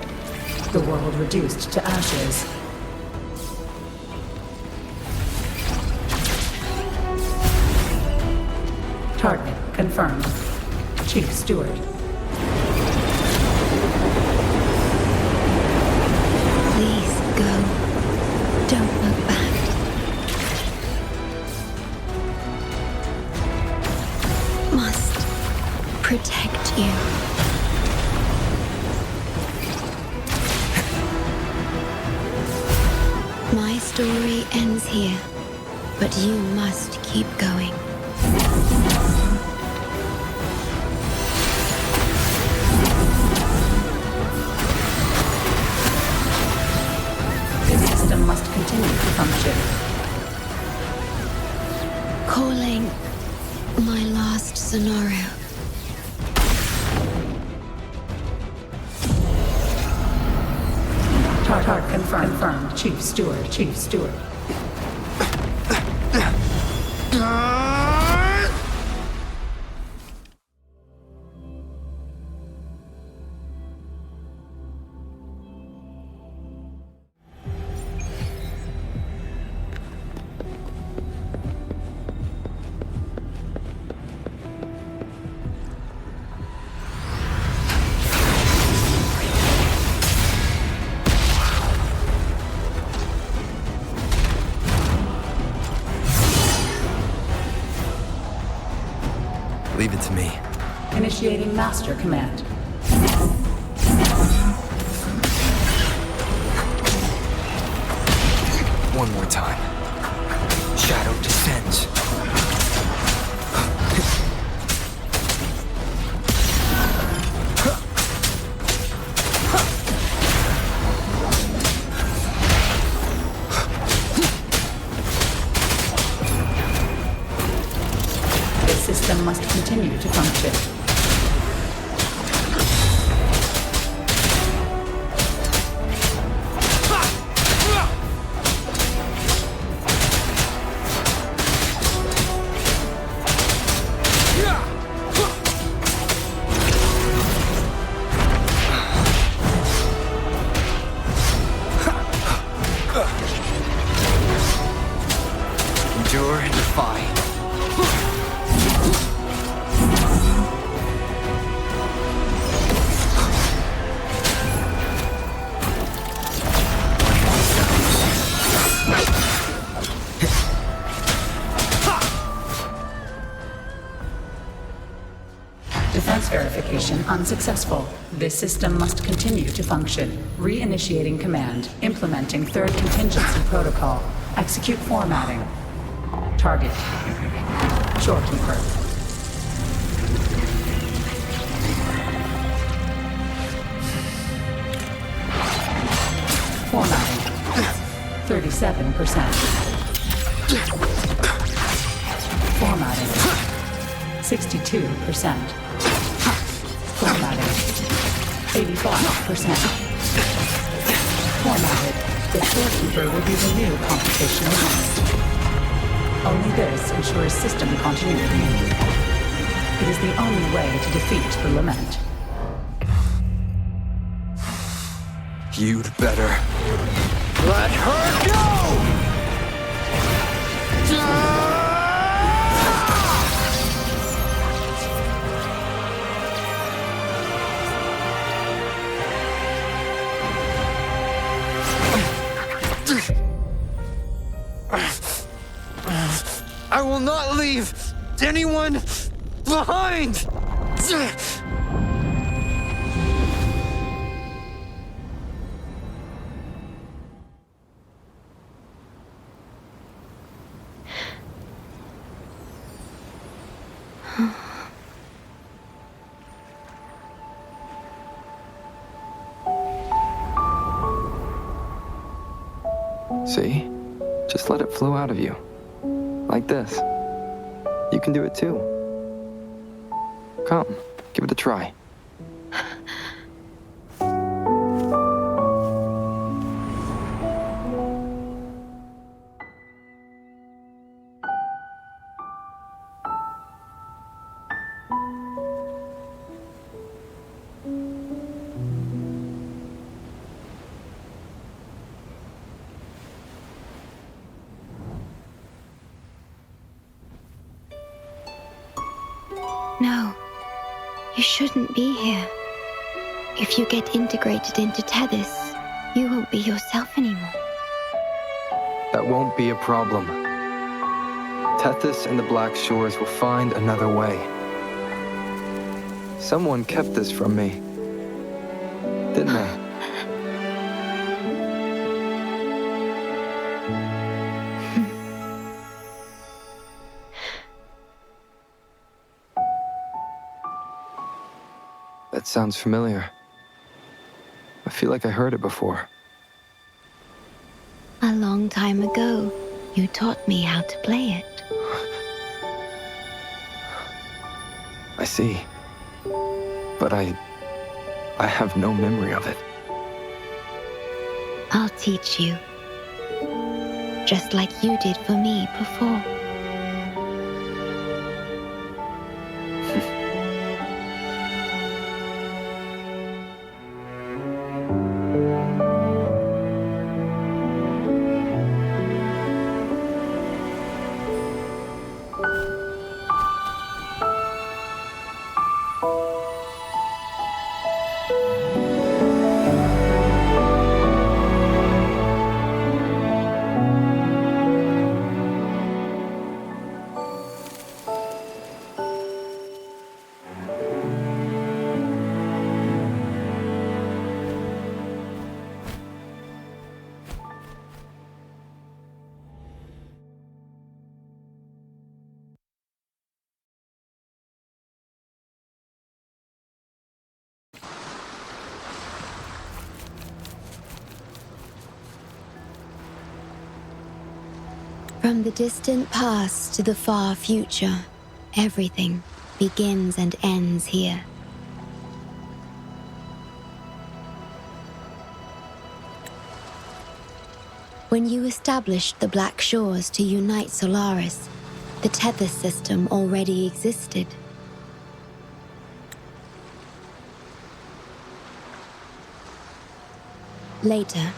The world reduced to ashes. Target confirmed. Chief Steward. Please go. Don't look back. Must protect you. My story ends here, but you must keep going. The system must continue to function. Calling my last Sonoro. Target confirmed. Chief Steward. Chief Steward. Leave it to me. Initiating Master Command. One more time. Shadow descends. The system must continue to function. Endure and defy. Defense verification unsuccessful. This system must continue to function. Reinitiating command. Implementing third contingency protocol. Execute formatting. Target. Shorekeeper. Formatting. 37%. Formatting. 62%. Formatting. 85%. Formatted. The Shorekeeper will be the new computational host. Only this ensures system continuity. It is the only way to defeat the Lament. You'd better let her go! I will not leave anyone behind! See? Just let it flow out of you. Like this. You can do it too. Come, give it a try. No, you shouldn't be here. If you get integrated into Tethys, you won't be yourself anymore. That won't be a problem. Tethys and the Black Shores will find another way. Someone kept this from me, didn't they? That sounds familiar. I feel like I heard it before. A long time ago, you taught me how to play it. I see. But I have no memory of it. I'll teach you. Just like you did for me before. From the distant past to the far future, everything begins and ends here. When you established the Black Shores to unite Solaris, the Tethys system already existed. Later,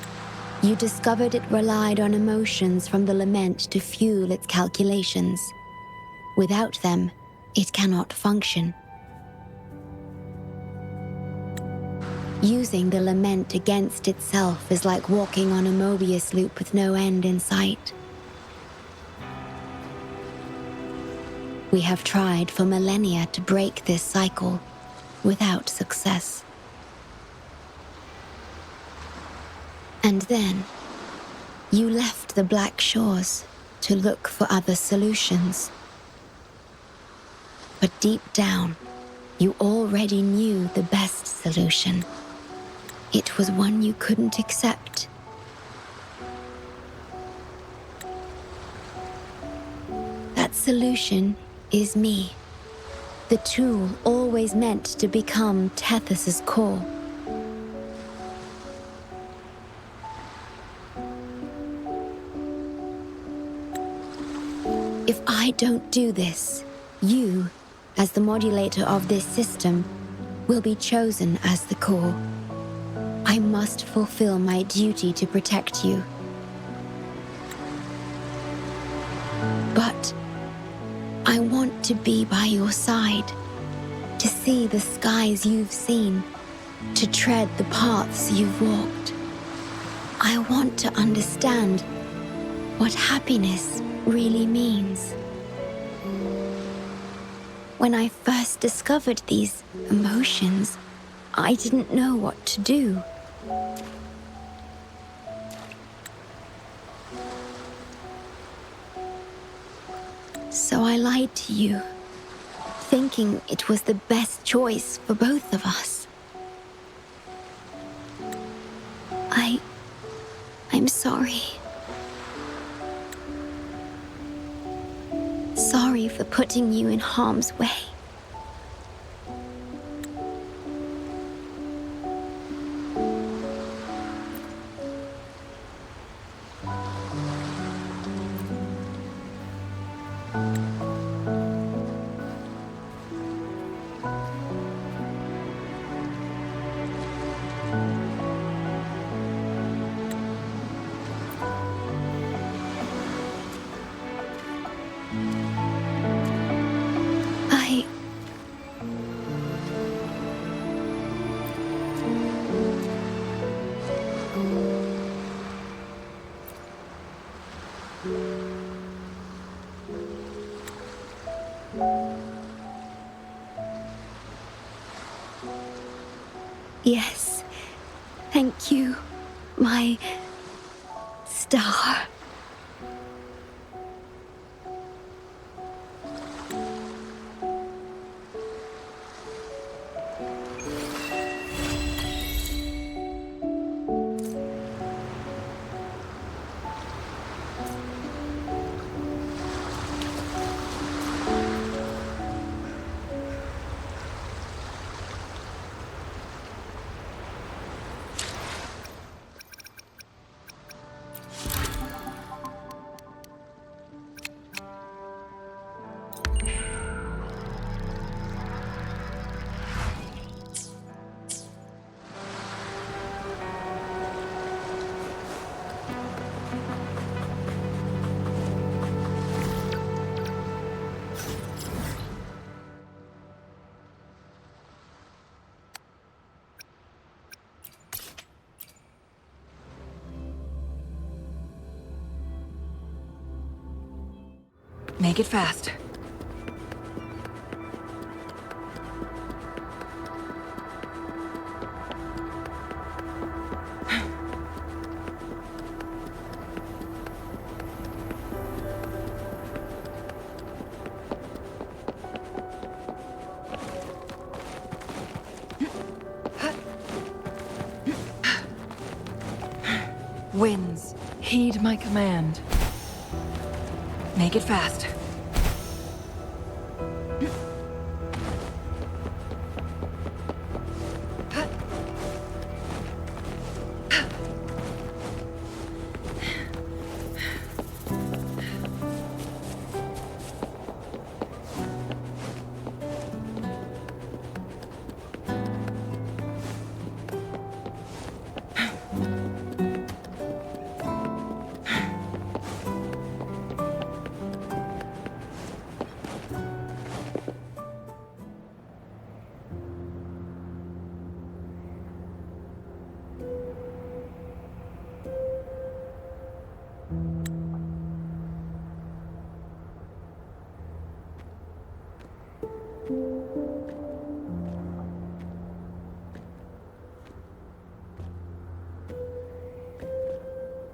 you discovered it relied on emotions from the Lament to fuel its calculations. Without them, it cannot function. Using the Lament against itself is like walking on a Mobius loop with no end in sight. We have tried for millennia to break this cycle, without success. And then, you left the Black Shores to look for other solutions. But deep down, you already knew the best solution. It was one you couldn't accept. That solution is me, the tool always meant to become Tethys' core. If I don't do this, you, as the modulator of this system, will be chosen as the core. I must fulfill my duty to protect you. But I want to be by your side, to see the skies you've seen, to tread the paths you've walked. I want to understand what happiness really means. When I first discovered these emotions, I didn't know what to do. So I lied to you, thinking it was the best choice for both of us. I'm sorry. Sorry for putting you in harm's way. Yes, thank you, my star. Make it fast. Winds, heed my command. Make it fast.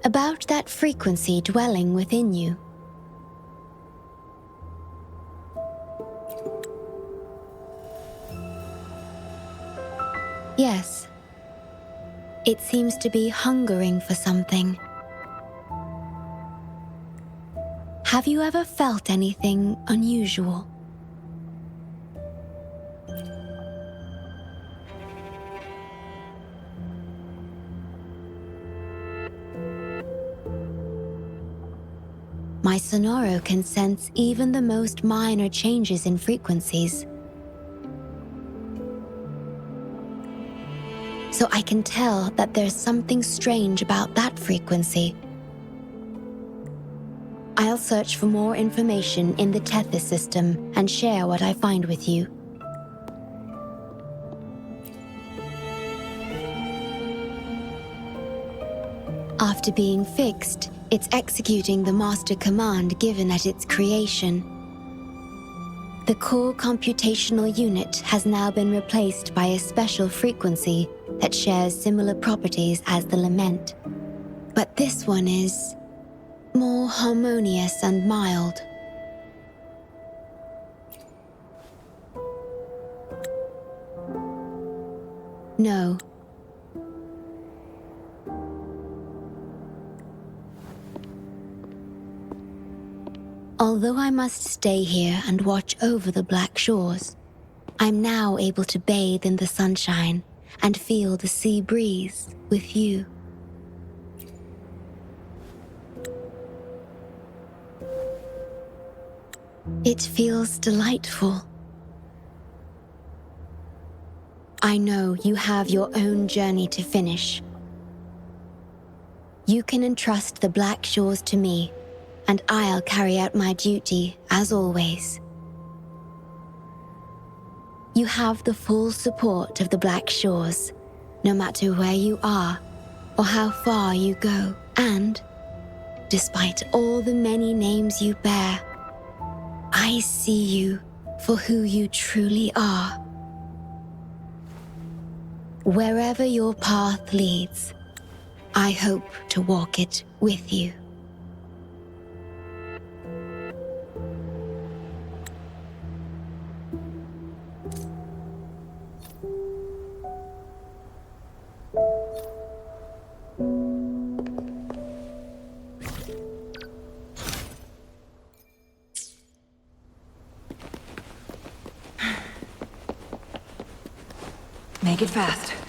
About that frequency dwelling within you. Yes. It seems to be hungering for something. Have you ever felt anything unusual? My Sonoro can sense even the most minor changes in frequencies, so I can tell that there's something strange about that frequency. I'll search for more information in the Tethys system and share what I find with you. After being fixed, it's executing the master command given at its creation. The core computational unit has now been replaced by a special frequency that shares similar properties as the lament. But this one is more harmonious and mild. No. Although I must stay here and watch over the Black Shores, I'm now able to bathe in the sunshine and feel the sea breeze with you. It feels delightful. I know you have your own journey to finish. You can entrust the Black Shores to me, and I'll carry out my duty as always. You have the full support of the Black Shores, no matter where you are or how far you go. And, despite all the many names you bear, I see you for who you truly are. Wherever your path leads, I hope to walk it with you. Make it fast.